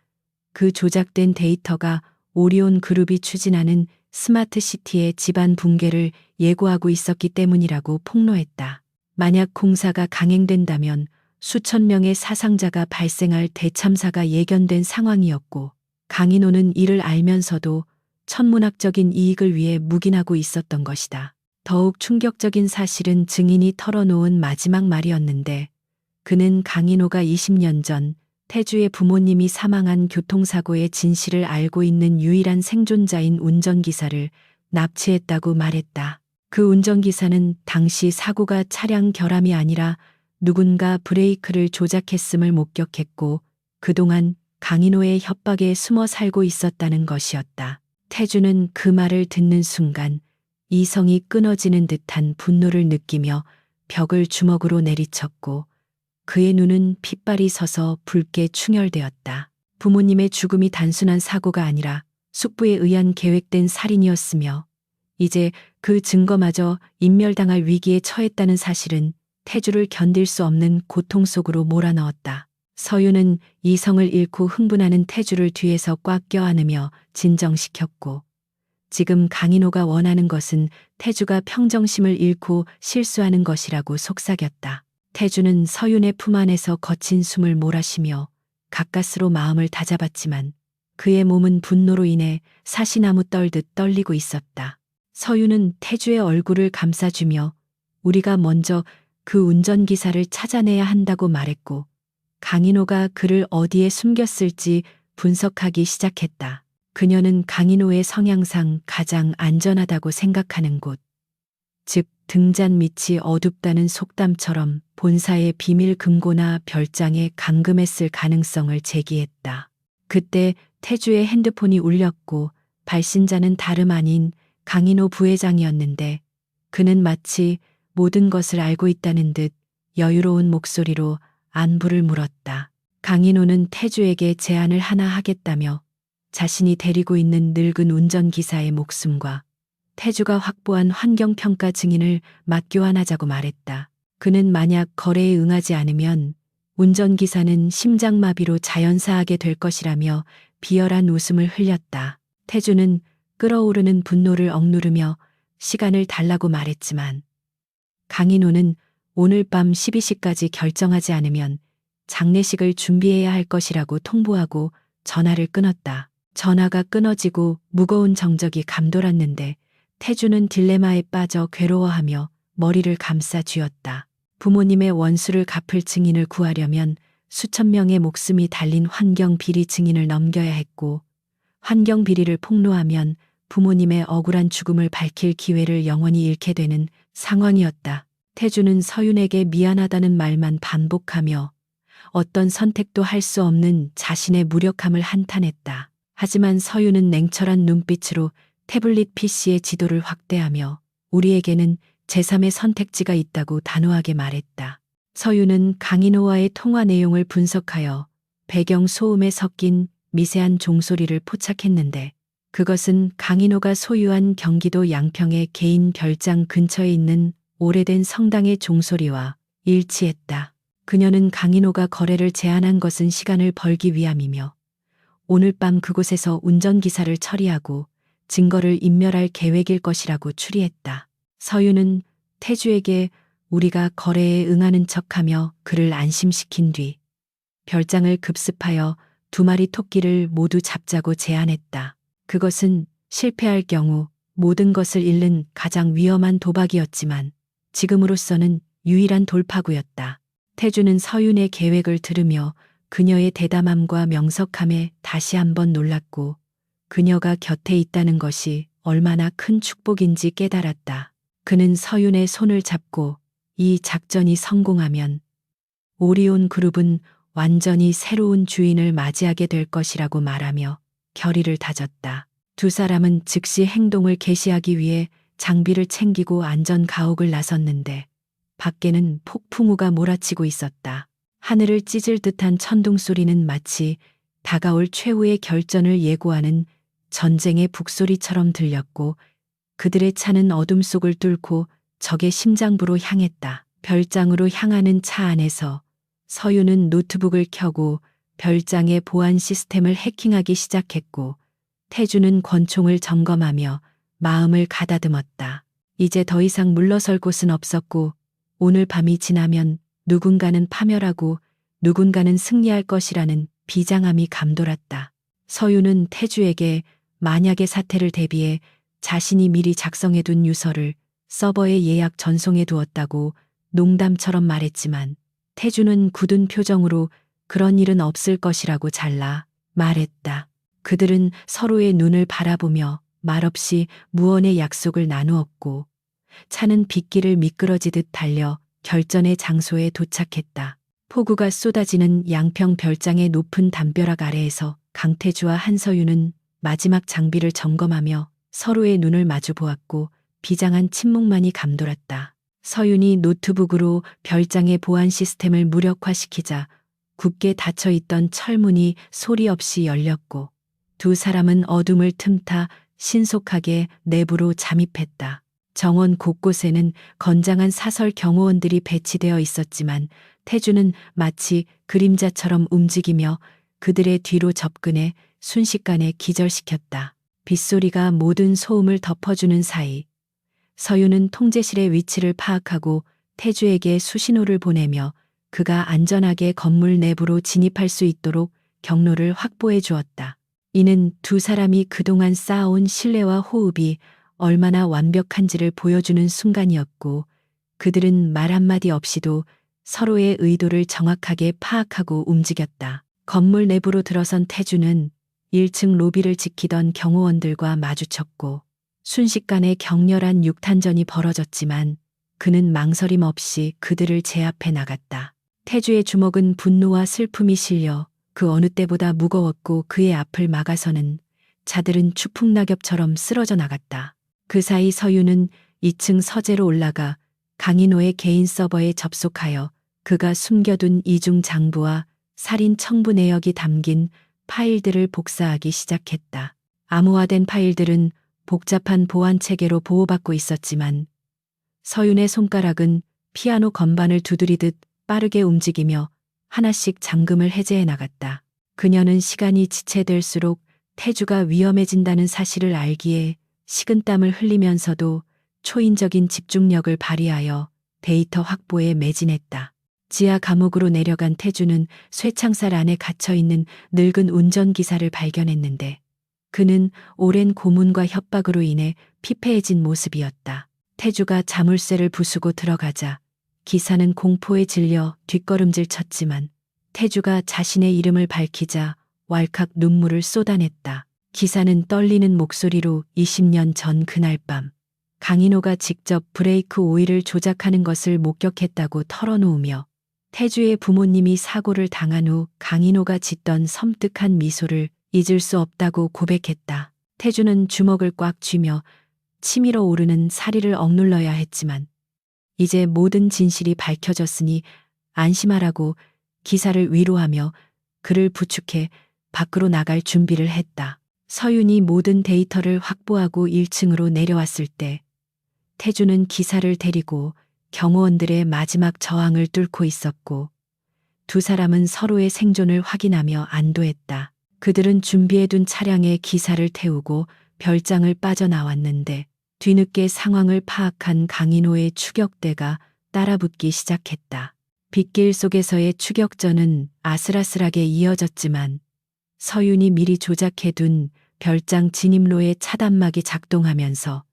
그 조작된 데이터가 오리온 그룹이 추진하는 스마트 시티의 집안 붕괴를 예고하고 있었기 때문이라고 폭로했다. 만약 공사가 강행된다면 수천 명의 사상자가 발생할 대참사가 예견된 상황이었고 강인호는 이를 알면서도 천문학적인 이익을 위해 묵인하고 있었던 것이다. 더욱 충격적인 사실은 증인이 털어놓은 마지막 말이었는데 그는 강인호가 20년 전 태주의 부모님이 사망한 교통사고의 진실을 알고 있는 유일한 생존자인 운전기사를 납치했다고 말했다. 그 운전기사는 당시 사고가 차량 결함이 아니라 누군가 브레이크를 조작했음을 목격했고 그동안 강인호의 협박에 숨어 살고 있었다는 것이었다. 태주는 그 말을 듣는 순간 이성이 끊어지는 듯한 분노를 느끼며 벽을 주먹으로 내리쳤고 그의 눈은 핏발이 서서 붉게 충혈되었다. 부모님의 죽음이 단순한 사고가 아니라 숙부에 의한 계획된 살인이었으며 이제 그 증거마저 인멸당할 위기에 처했다는 사실은 태주를 견딜 수 없는 고통 속으로 몰아넣었다. 서윤은 이성을 잃고 흥분하는 태주를 뒤에서 꽉 껴안으며 진정시켰고 지금 강인호가 원하는 것은 태주가 평정심을 잃고 실수하는 것이라고 속삭였다. 태주는 서윤의 품 안에서 거친 숨을 몰아쉬며 가까스로 마음을 다잡았지만 그의 몸은 분노로 인해 사시나무 떨듯 떨리고 있었다. 서윤은 태주의 얼굴을 감싸주며 우리가 먼저 그 운전기사를 찾아내야 한다고 말했고 강인호가 그를 어디에 숨겼을지 분석하기 시작했다. 그녀는 강인호의 성향상 가장 안전하다고 생각하는 곳, 즉 등잔 밑이 어둡다는 속담처럼 본사의 비밀 금고나 별장에 감금했을 가능성을 제기했다. 그때 태주의 핸드폰이 울렸고 발신자는 다름 아닌 강인호 부회장이었는데 그는 마치 모든 것을 알고 있다는 듯 여유로운 목소리로 안부를 물었다. 강인호는 태주에게 제안을 하나 하겠다며 자신이 데리고 있는 늙은 운전기사의 목숨과 태주가 확보한 환경평가 증인을 맞교환하자고 말했다. 그는 만약 거래에 응하지 않으면 운전기사는 심장마비로 자연사하게 될 것이라며 비열한 웃음을 흘렸다. 태주는 끓어오르는 분노를 억누르며 시간을 달라고 말했지만 강인호는 오늘 밤 12시까지 결정하지 않으면 장례식을 준비해야 할 것이라고 통보하고 전화를 끊었다. 전화가 끊어지고 무거운 정적이 감돌았는데 태주는 딜레마에 빠져 괴로워하며 머리를 감싸 쥐었다. 부모님의 원수를 갚을 증인을 구하려면 수천 명의 목숨이 달린 환경 비리 증인을 넘겨야 했고 환경 비리를 폭로하면 부모님의 억울한 죽음을 밝힐 기회를 영원히 잃게 되는 상황이었다. 태주는 서윤에게 미안하다는 말만 반복하며 어떤 선택도 할 수 없는 자신의 무력함을 한탄했다. 하지만 서윤은 냉철한 눈빛으로 태블릿 PC의 지도를 확대하며 우리에게는 제3의 선택지가 있다고 단호하게 말했다. 서윤은 강인호와의 통화 내용을 분석하여 배경 소음에 섞인 미세한 종소리를 포착했는데 그것은 강인호가 소유한 경기도 양평의 개인 별장 근처에 있는 오래된 성당의 종소리와 일치했다. 그녀는 강인호가 거래를 제안한 것은 시간을 벌기 위함이며 오늘 밤 그곳에서 운전기사를 처리하고 증거를 인멸할 계획일 것이라고 추리했다. 서윤은 태주에게 우리가 거래에 응하는 척하며 그를 안심시킨 뒤 별장을 급습하여 2마리 토끼를 모두 잡자고 제안했다. 그것은 실패할 경우 모든 것을 잃는 가장 위험한 도박이었지만 지금으로서는 유일한 돌파구였다. 태주는 서윤의 계획을 들으며 그녀의 대담함과 명석함에 다시 한번 놀랐고 그녀가 곁에 있다는 것이 얼마나 큰 축복인지 깨달았다. 그는 서윤의 손을 잡고 이 작전이 성공하면 오리온 그룹은 완전히 새로운 주인을 맞이하게 될 것이라고 말하며 결의를 다졌다. 두 사람은 즉시 행동을 개시하기 위해 장비를 챙기고 안전 가옥을 나섰는데 밖에는 폭풍우가 몰아치고 있었다. 하늘을 찢을 듯한 천둥 소리는 마치 다가올 최후의 결전을 예고하는 전쟁의 북소리처럼 들렸고 그들의 차는 어둠 속을 뚫고 적의 심장부로 향했다. 별장으로 향하는 차 안에서 서유는 노트북을 켜고 별장의 보안 시스템을 해킹하기 시작했고 태주는 권총을 점검하며 마음을 가다듬었다. 이제 더 이상 물러설 곳은 없었고 오늘 밤이 지나면 누군가는 파멸하고 누군가는 승리할 것이라는 비장함이 감돌았다. 서유는 태주에게 만약의 사태를 대비해 자신이 미리 작성해둔 유서를 서버에 예약 전송해 두었다고 농담처럼 말했지만 태주는 굳은 표정으로 그런 일은 없을 것이라고 잘라 말했다. 그들은 서로의 눈을 바라보며 말없이 무언의 약속을 나누었고 차는 빗길을 미끄러지듯 달려 결전의 장소에 도착했다. 폭우가 쏟아지는 양평 별장의 높은 담벼락 아래에서 강태주와 한서유는 마지막 장비를 점검하며 서로의 눈을 마주 보았고 비장한 침묵만이 감돌았다. 서윤이 노트북으로 별장의 보안 시스템을 무력화시키자 굳게 닫혀있던 철문이 소리 없이 열렸고 두 사람은 어둠을 틈타 신속하게 내부로 잠입했다. 정원 곳곳에는 건장한 사설 경호원들이 배치되어 있었지만 태주는 마치 그림자처럼 움직이며 그들의 뒤로 접근해 순식간에 기절시켰다. 빗소리가 모든 소음을 덮어주는 사이 서유는 통제실의 위치를 파악하고 태주에게 수신호를 보내며 그가 안전하게 건물 내부로 진입할 수 있도록 경로를 확보해 주었다. 이는 두 사람이 그동안 쌓아온 신뢰와 호흡이 얼마나 완벽한지를 보여주는 순간이었고 그들은 말 한마디 없이도 서로의 의도를 정확하게 파악하고 움직였다. 건물 내부로 들어선 태주는 1층 로비를 지키던 경호원들과 마주쳤고 순식간에 격렬한 육탄전이 벌어졌지만 그는 망설임 없이 그들을 제압해 나갔다. 태주의 주먹은 분노와 슬픔이 실려 그 어느 때보다 무거웠고 그의 앞을 막아서는 자들은 추풍낙엽처럼 쓰러져 나갔다. 그 사이 서유는 2층 서재로 올라가 강인호의 개인 서버에 접속하여 그가 숨겨둔 이중 장부와 살인 청부 내역이 담긴 파일들을 복사하기 시작했다. 암호화된 파일들은 복잡한 보안 체계로 보호받고 있었지만 서윤의 손가락은 피아노 건반을 두드리듯 빠르게 움직이며 하나씩 잠금을 해제해 나갔다. 그녀는 시간이 지체될수록 태주가 위험해진다는 사실을 알기에 식은땀을 흘리면서도 초인적인 집중력을 발휘하여 데이터 확보에 매진했다. 지하 감옥으로 내려간 태주는 쇠창살 안에 갇혀있는 늙은 운전기사를 발견했는데 그는 오랜 고문과 협박으로 인해 피폐해진 모습이었다. 태주가 자물쇠를 부수고 들어가자 기사는 공포에 질려 뒷걸음질 쳤지만 태주가 자신의 이름을 밝히자 왈칵 눈물을 쏟아냈다. 기사는 떨리는 목소리로 20년 전 그날 밤 강인호가 직접 브레이크 오일을 조작하는 것을 목격했다고 털어놓으며 태주의 부모님이 사고를 당한 후 강인호가 짓던 섬뜩한 미소를 잊을 수 없다고 고백했다. 태주는 주먹을 꽉 쥐며 치밀어 오르는 사리를 억눌러야 했지만 이제 모든 진실이 밝혀졌으니 안심하라고 기사를 위로하며 그를 부축해 밖으로 나갈 준비를 했다. 서윤이 모든 데이터를 확보하고 1층으로 내려왔을 때 태주는 기사를 데리고 경호원들의 마지막 저항을 뚫고 있었고 두 사람은 서로의 생존을 확인하며 안도했다. 그들은 준비해둔 차량에 기사를 태우고 별장을 빠져나왔는데 뒤늦게 상황을 파악한 강인호의 추격대가 따라붙기 시작했다. 빗길 속에서의 추격전은 아슬아슬하게 이어졌지만 서윤이 미리 조작해둔 별장 진입로의 차단막이 작동하면서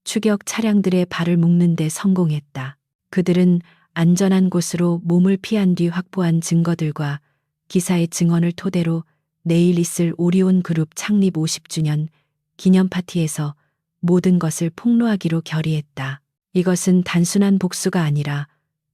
추격 차량들의 발을 묶는 데 성공했다. 그들은 안전한 곳으로 몸을 피한 뒤 확보한 증거들과 기사의 증언을 토대로 내일 있을 오리온 그룹 창립 50주년 기념 파티에서 모든 것을 폭로하기로 결의했다. 이것은 단순한 복수가 아니라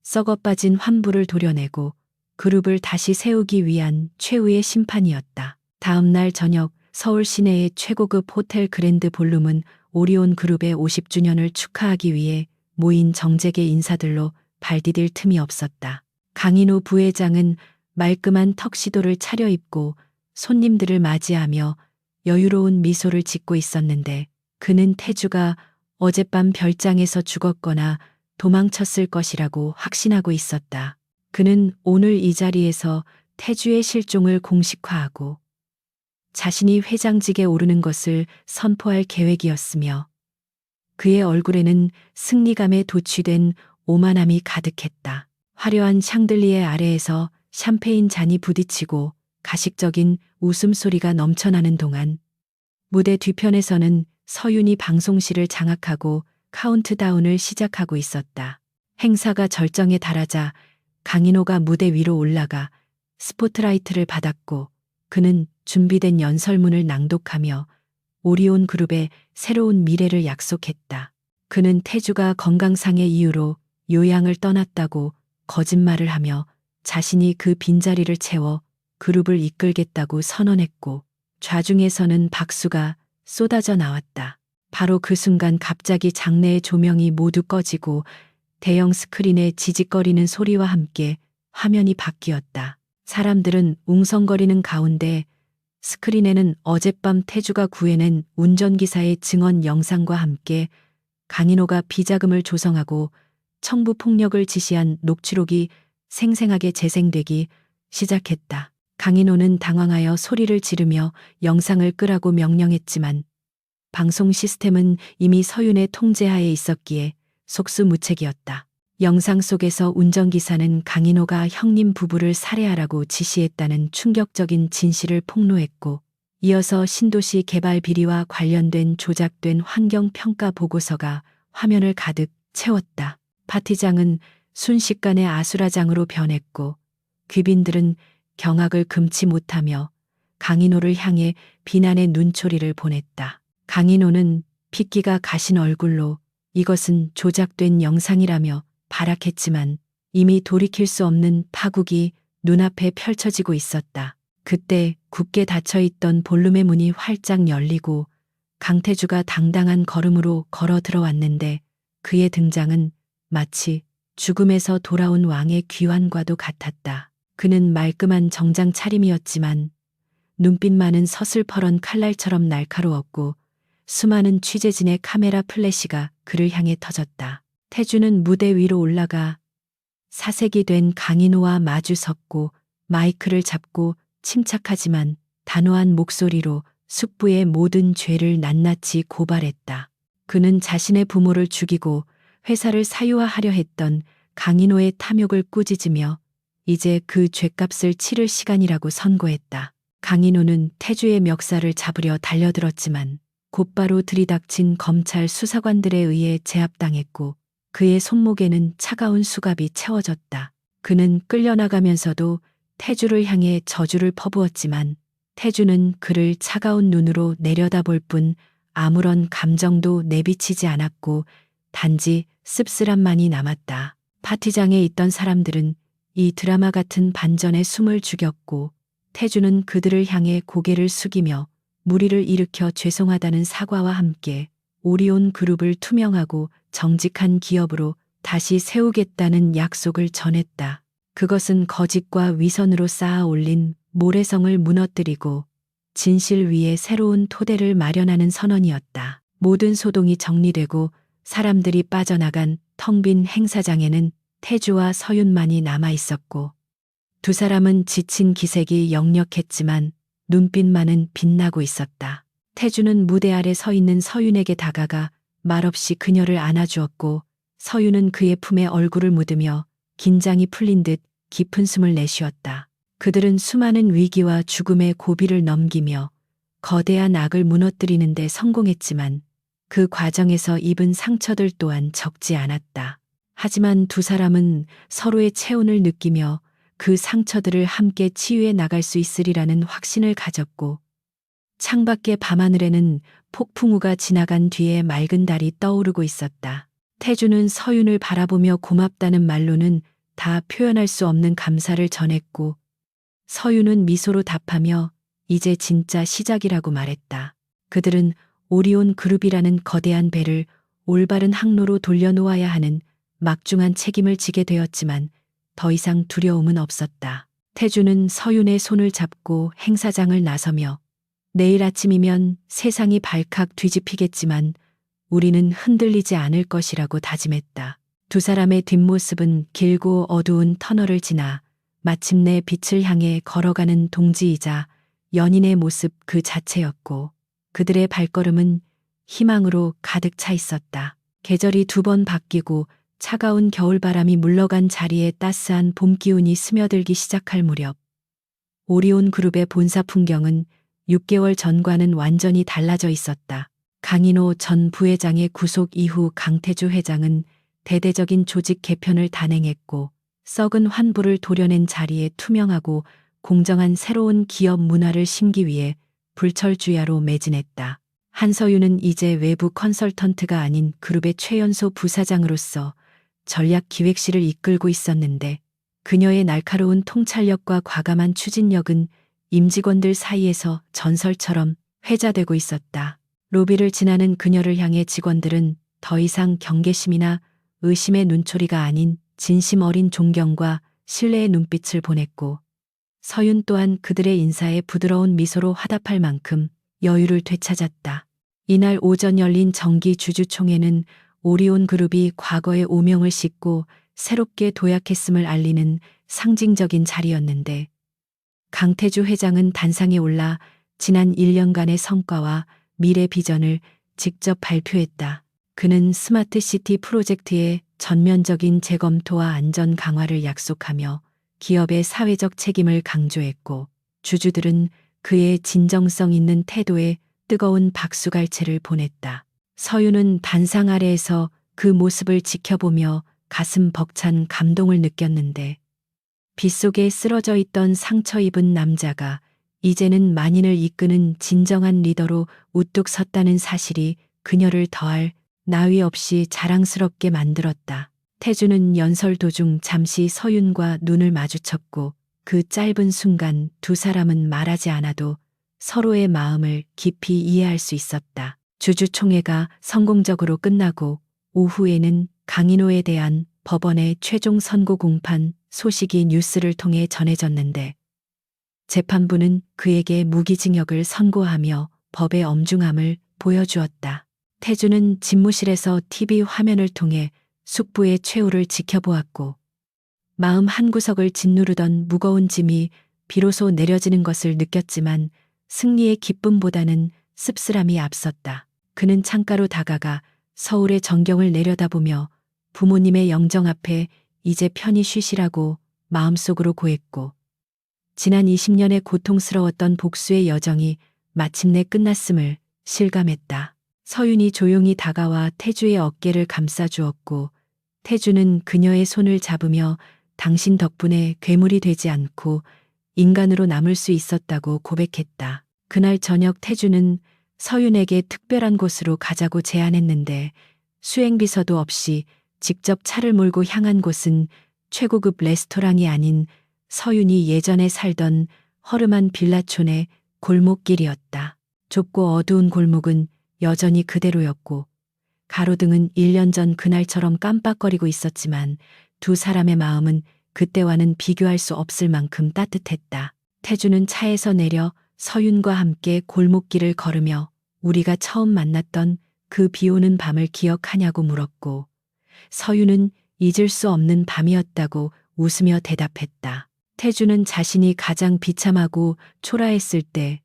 썩어 빠진 환부를 도려내고 그룹을 다시 세우기 위한 최후의 심판이었다. 다음 날 저녁 서울 시내의 최고급 호텔 그랜드 볼룸은 오리온 그룹의 50주년을 축하하기 위해 모인 정재계 인사들로 발디딜 틈이 없었다. 강인호 부회장은 말끔한 턱시도를 차려입고 손님들을 맞이하며 여유로운 미소를 짓고 있었는데 그는 태주가 어젯밤 별장에서 죽었거나 도망쳤을 것이라고 확신하고 있었다. 그는 오늘 이 자리에서 태주의 실종을 공식화하고 자신이 회장직에 오르는 것을 선포할 계획이었으며 그의 얼굴에는 승리감에 도취된 오만함이 가득했다. 화려한 샹들리에 아래에서 샴페인 잔이 부딪히고 가식적인 웃음소리가 넘쳐나는 동안 무대 뒤편에서는 서윤이 방송실을 장악하고 카운트다운을 시작하고 있었다. 행사가 절정에 달하자 강인호가 무대 위로 올라가 스포트라이트를 받았고 그는 준비된 연설문을 낭독하며 오리온 그룹의 새로운 미래를 약속했다. 그는 태주가 건강상의 이유로 요양을 떠났다고 거짓말을 하며 자신이 그 빈자리를 채워 그룹을 이끌겠다고 선언했고 좌중에서는 박수가 쏟아져 나왔다. 바로 그 순간 갑자기 장내의 조명이 모두 꺼지고 대형 스크린의 지직거리는 소리와 함께 화면이 바뀌었다. 사람들은 웅성거리는 가운데 스크린에는 어젯밤 태주가 구해낸 운전기사의 증언 영상과 함께 강인호가 비자금을 조성하고 청부 폭력을 지시한 녹취록이 생생하게 재생되기 시작했다. 강인호는 당황하여 소리를 지르며 영상을 끄라고 명령했지만 방송 시스템은 이미 서윤의 통제하에 있었기에 속수무책이었다. 영상 속에서 운전기사는 강인호가 형님 부부를 살해하라고 지시했다는 충격적인 진실을 폭로했고 이어서 신도시 개발 비리와 관련된 조작된 환경평가 보고서가 화면을 가득 채웠다. 파티장은 순식간에 아수라장으로 변했고 귀빈들은 경악을 금치 못하며 강인호를 향해 비난의 눈초리를 보냈다. 강인호는 핏기가 가신 얼굴로 이것은 조작된 영상이라며 발악했지만 이미 돌이킬 수 없는 파국이 눈앞에 펼쳐지고 있었다. 그때 굳게 닫혀있던 볼룸의 문이 활짝 열리고 강태주가 당당한 걸음으로 걸어 들어왔는데 그의 등장은 마치 죽음에서 돌아온 왕의 귀환과도 같았다. 그는 말끔한 정장 차림이었지만 눈빛만은 서슬퍼런 칼날처럼 날카로웠고 수많은 취재진의 카메라 플래시가 그를 향해 터졌다. 태주는 무대 위로 올라가 사색이 된 강인호와 마주 섰고 마이크를 잡고 침착하지만 단호한 목소리로 숙부의 모든 죄를 낱낱이 고발했다. 그는 자신의 부모를 죽이고 회사를 사유화하려 했던 강인호의 탐욕을 꾸짖으며 이제 그 죗값을 치를 시간이라고 선고했다. 강인호는 태주의 멱살을 잡으려 달려들었지만 곧바로 들이닥친 검찰 수사관들에 의해 제압당했고 그의 손목에는 차가운 수갑이 채워졌다. 그는 끌려나가면서도 태주를 향해 저주를 퍼부었지만 태주는 그를 차가운 눈으로 내려다볼 뿐 아무런 감정도 내비치지 않았고 단지 씁쓸함만이 남았다. 파티장에 있던 사람들은 이 드라마 같은 반전에 숨을 죽였고 태주는 그들을 향해 고개를 숙이며 무리를 일으켜 죄송하다는 사과와 함께 오리온 그룹을 투명하고 정직한 기업으로 다시 세우겠다는 약속을 전했다. 그것은 거짓과 위선으로 쌓아 올린 모래성을 무너뜨리고 진실 위에 새로운 토대를 마련하는 선언이었다. 모든 소동이 정리되고 사람들이 빠져나간 텅 빈 행사장에는 태주와 서윤만이 남아 있었고 두 사람은 지친 기색이 역력했지만 눈빛만은 빛나고 있었다. 태주는 무대 아래 서 있는 서윤에게 다가가 말없이 그녀를 안아주었고 서윤은 그의 품에 얼굴을 묻으며 긴장이 풀린 듯 깊은 숨을 내쉬었다. 그들은 수많은 위기와 죽음의 고비를 넘기며 거대한 악을 무너뜨리는 데 성공했지만 그 과정에서 입은 상처들 또한 적지 않았다. 하지만 두 사람은 서로의 체온을 느끼며 그 상처들을 함께 치유해 나갈 수 있으리라는 확신을 가졌고 창밖의 밤하늘에는 폭풍우가 지나간 뒤에 맑은 달이 떠오르고 있었다. 태주는 서윤을 바라보며 고맙다는 말로는 다 표현할 수 없는 감사를 전했고 서윤은 미소로 답하며 이제 진짜 시작이라고 말했다. 그들은 오리온 그룹이라는 거대한 배를 올바른 항로로 돌려놓아야 하는 막중한 책임을 지게 되었지만 더 이상 두려움은 없었다. 태주는 서윤의 손을 잡고 행사장을 나서며 내일 아침이면 세상이 발칵 뒤집히겠지만 우리는 흔들리지 않을 것이라고 다짐했다. 두 사람의 뒷모습은 길고 어두운 터널을 지나 마침내 빛을 향해 걸어가는 동지이자 연인의 모습 그 자체였고 그들의 발걸음은 희망으로 가득 차 있었다. 계절이 두 번 바뀌고 차가운 겨울바람이 물러간 자리에 따스한 봄 기운이 스며들기 시작할 무렵 오리온 그룹의 본사 풍경은 6개월 전과는 완전히 달라져 있었다. 강인호 전 부회장의 구속 이후 강태주 회장은 대대적인 조직 개편을 단행했고 썩은 환부를 도려낸 자리에 투명하고 공정한 새로운 기업 문화를 심기 위해 불철주야로 매진했다. 한서윤은 이제 외부 컨설턴트가 아닌 그룹의 최연소 부사장으로서 전략기획실을 이끌고 있었는데 그녀의 날카로운 통찰력과 과감한 추진력은 임직원들 사이에서 전설처럼 회자되고 있었다. 로비를 지나는 그녀를 향해 직원들은 더 이상 경계심이나 의심의 눈초리가 아닌 진심 어린 존경과 신뢰의 눈빛을 보냈고 서윤 또한 그들의 인사에 부드러운 미소로 화답할 만큼 여유를 되찾았다. 이날 오전 열린 정기 주주총회는 오리온 그룹이 과거의 오명을 씻고 새롭게 도약했음을 알리는 상징적인 자리였는데 강태주 회장은 단상에 올라 지난 1년간의 성과와 미래 비전을 직접 발표했다. 그는 스마트 시티 프로젝트의 전면적인 재검토와 안전 강화를 약속하며 기업의 사회적 책임을 강조했고 주주들은 그의 진정성 있는 태도에 뜨거운 박수갈채를 보냈다. 서윤은 단상 아래에서 그 모습을 지켜보며 가슴 벅찬 감동을 느꼈는데 빗속에 쓰러져 있던 상처 입은 남자가 이제는 만인을 이끄는 진정한 리더로 우뚝 섰다는 사실이 그녀를 더할 나위 없이 자랑스럽게 만들었다. 태주는 연설 도중 잠시 서윤과 눈을 마주쳤고 그 짧은 순간 두 사람은 말하지 않아도 서로의 마음을 깊이 이해할 수 있었다. 주주총회가 성공적으로 끝나고 오후에는 강인호에 대한 법원의 최종 선고 공판 소식이 뉴스를 통해 전해졌는데 재판부는 그에게 무기징역을 선고하며 법의 엄중함을 보여주었다. 태주는 집무실에서 TV 화면을 통해 숙부의 최후를 지켜보았고 마음 한구석을 짓누르던 무거운 짐이 비로소 내려지는 것을 느꼈지만 승리의 기쁨보다는 씁쓸함이 앞섰다. 그는 창가로 다가가 서울의 전경을 내려다보며 부모님의 영정 앞에 이제 편히 쉬시라고 마음속으로 고했고 지난 20년의 고통스러웠던 복수의 여정이 마침내 끝났음을 실감했다. 서윤이 조용히 다가와 태주의 어깨를 감싸주었고 태주는 그녀의 손을 잡으며 당신 덕분에 괴물이 되지 않고 인간으로 남을 수 있었다고 고백했다. 그날 저녁 태주는 서윤에게 특별한 곳으로 가자고 제안했는데 수행비서도 없이 직접 차를 몰고 향한 곳은 최고급 레스토랑이 아닌 서윤이 예전에 살던 허름한 빌라촌의 골목길이었다. 좁고 어두운 골목은 여전히 그대로였고 가로등은 1년 전 그날처럼 깜빡거리고 있었지만 두 사람의 마음은 그때와는 비교할 수 없을 만큼 따뜻했다. 태주는 차에서 내려 서윤과 함께 골목길을 걸으며 우리가 처음 만났던 그 비오는 밤을 기억하냐고 물었고 서윤은 잊을 수 없는 밤이었다고 웃으며 대답했다. 태주는 자신이 가장 비참하고 초라했을 때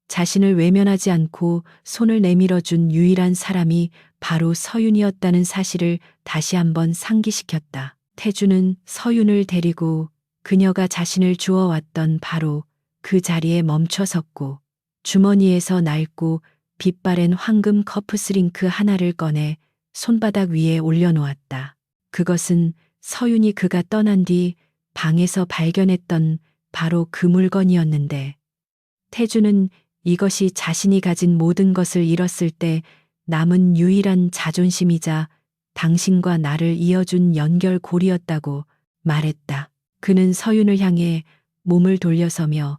자신을 외면하지 않고 손을 내밀어준 유일한 사람이 바로 서윤이었다는 사실을 다시 한번 상기시켰다. 태주는 서윤을 데리고 그녀가 자신을 주워왔던 바로 그 자리에 멈춰 섰고 주머니에서 낡고 빛바랜 황금 커프스링크 하나를 꺼내 손바닥 위에 올려놓았다. 그것은 서윤이 그가 떠난 뒤 방에서 발견했던 바로 그 물건이었는데 태주는 이것이 자신이 가진 모든 것을 잃었을 때 남은 유일한 자존심이자 당신과 나를 이어준 연결고리였다고 말했다. 그는 서윤을 향해 몸을 돌려서며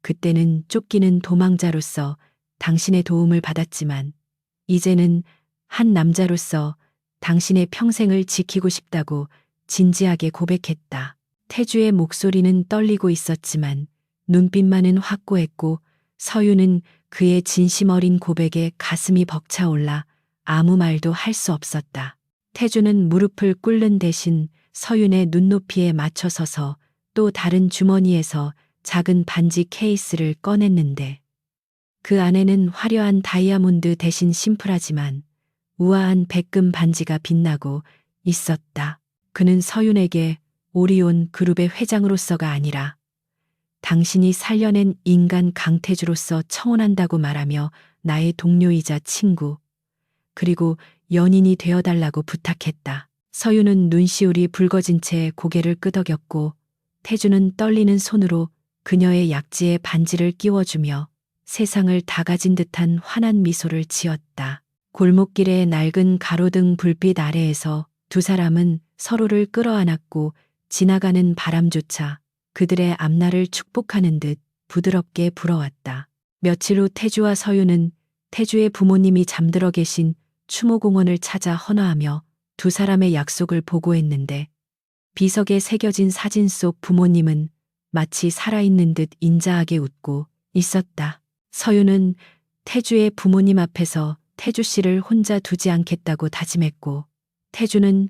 그때는 쫓기는 도망자로서 당신의 도움을 받았지만 이제는 한 남자로서 당신의 평생을 지키고 싶다고 진지하게 고백했다. 태주의 목소리는 떨리고 있었지만 눈빛만은 확고했고 서윤은 그의 진심 어린 고백에 가슴이 벅차올라 아무 말도 할 수 없었다. 태주는 무릎을 꿇는 대신 서윤의 눈높이에 맞춰서서 또 다른 주머니에서 작은 반지 케이스를 꺼냈는데 그 안에는 화려한 다이아몬드 대신 심플하지만 우아한 백금 반지가 빛나고 있었다. 그는 서윤에게 오리온 그룹의 회장으로서가 아니라 당신이 살려낸 인간 강태주로서 청혼한다고 말하며 나의 동료이자 친구, 그리고 연인이 되어달라고 부탁했다. 서윤은 눈시울이 붉어진 채 고개를 끄덕였고 태주는 떨리는 손으로 그녀의 약지에 반지를 끼워주며 세상을 다 가진 듯한 환한 미소를 지었다. 골목길의 낡은 가로등 불빛 아래에서 두 사람은 서로를 끌어안았고 지나가는 바람조차 그들의 앞날을 축복하는 듯 부드럽게 불어왔다. 며칠 후 태주와 서윤은 태주의 부모님이 잠들어 계신 추모공원을 찾아 헌화하며 두 사람의 약속을 보고했는데 비석에 새겨진 사진 속 부모님은 마치 살아있는 듯 인자하게 웃고 있었다. 서윤은 태주의 부모님 앞에서 태주 씨를 혼자 두지 않겠다고 다짐했고 태주는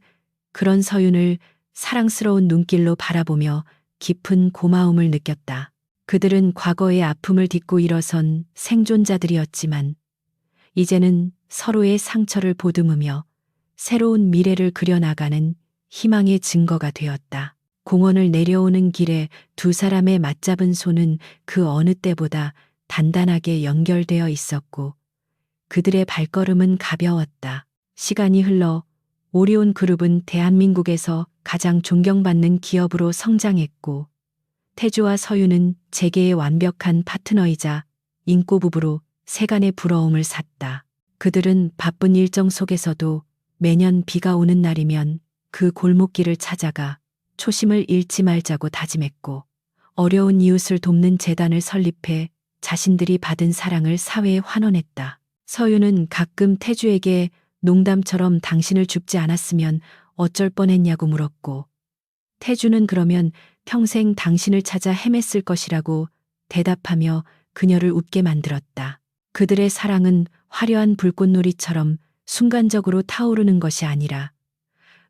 그런 서윤을 사랑스러운 눈길로 바라보며 깊은 고마움을 느꼈다. 그들은 과거의 아픔을 딛고 일어선 생존자들이었지만 이제는 서로의 상처를 보듬으며 새로운 미래를 그려나가는 희망의 증거가 되었다. 공원을 내려오는 길에 두 사람의 맞잡은 손은 그 어느 때보다 단단하게 연결되어 있었고 그들의 발걸음은 가벼웠다. 시간이 흘러 오리온 그룹은 대한민국에서 가장 존경받는 기업으로 성장했고 태주와 서윤은 재계의 완벽한 파트너이자 인꼬부부로 세간의 부러움을 샀다. 그들은 바쁜 일정 속에서도 매년 비가 오는 날이면 그 골목길을 찾아가 초심을 잃지 말자고 다짐했고 어려운 이웃을 돕는 재단을 설립해 자신들이 받은 사랑을 사회에 환원했다. 서윤은 가끔 태주에게 농담처럼 당신을 줍지 않았으면 어쩔 뻔했냐고 물었고 태주는 그러면 평생 당신을 찾아 헤맸을 것이라고 대답하며 그녀를 웃게 만들었다. 그들의 사랑은 화려한 불꽃놀이처럼 순간적으로 타오르는 것이 아니라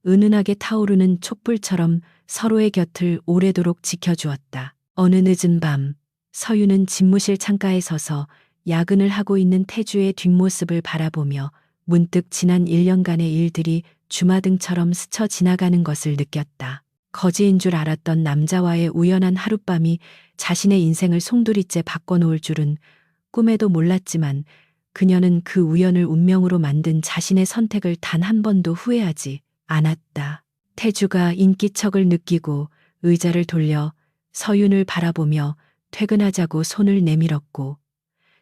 은은하게 타오르는 촛불처럼 서로의 곁을 오래도록 지켜주었다. 어느 늦은 밤 서윤은 집무실 창가에 서서 야근을 하고 있는 태주의 뒷모습을 바라보며 문득 지난 1년간의 일들이 주마등처럼 스쳐 지나가는 것을 느꼈다. 거지인 줄 알았던 남자와의 우연한 하룻밤이 자신의 인생을 송두리째 바꿔놓을 줄은 꿈에도 몰랐지만 그녀는 그 우연을 운명으로 만든 자신의 선택을 단 한 번도 후회하지 않았다. 태주가 인기척을 느끼고 의자를 돌려 서윤을 바라보며 퇴근하자고 손을 내밀었고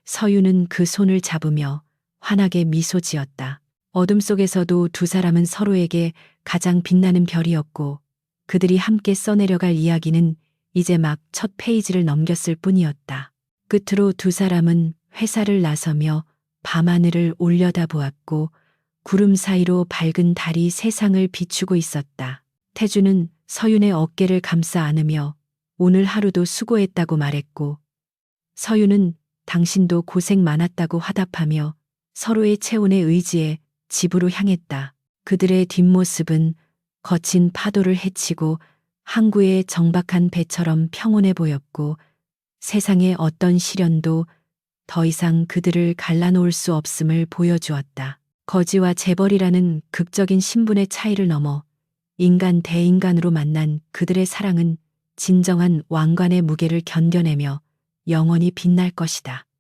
서윤은 그 손을 잡으며 환하게 미소 지었다. 어둠 속에서도 두 사람은 서로에게 가장 빛나는 별이었고 그들이 함께 써내려갈 이야기는 이제 막 첫 페이지를 넘겼을 뿐이었다. 끝으로 두 사람은 회사를 나서며 밤하늘을 올려다보았고 구름 사이로 밝은 달이 세상을 비추고 있었다. 태주는 서윤의 어깨를 감싸 안으며 오늘 하루도 수고했다고 말했고 서윤은 당신도 고생 많았다고 화답하며 서로의 체온의 의지에 집으로 향했다. 그들의 뒷모습은 거친 파도를 헤치고 항구의 정박한 배처럼 평온해 보였고 세상의 어떤 시련도 더 이상 그들을 갈라놓을 수 없음을 보여주었다. 거지와 재벌이라는 극적인 신분의 차이를 넘어 인간 대인간으로 만난 그들의 사랑은 진정한 왕관의 무게를 견뎌내며 영원히 빛날 것이다.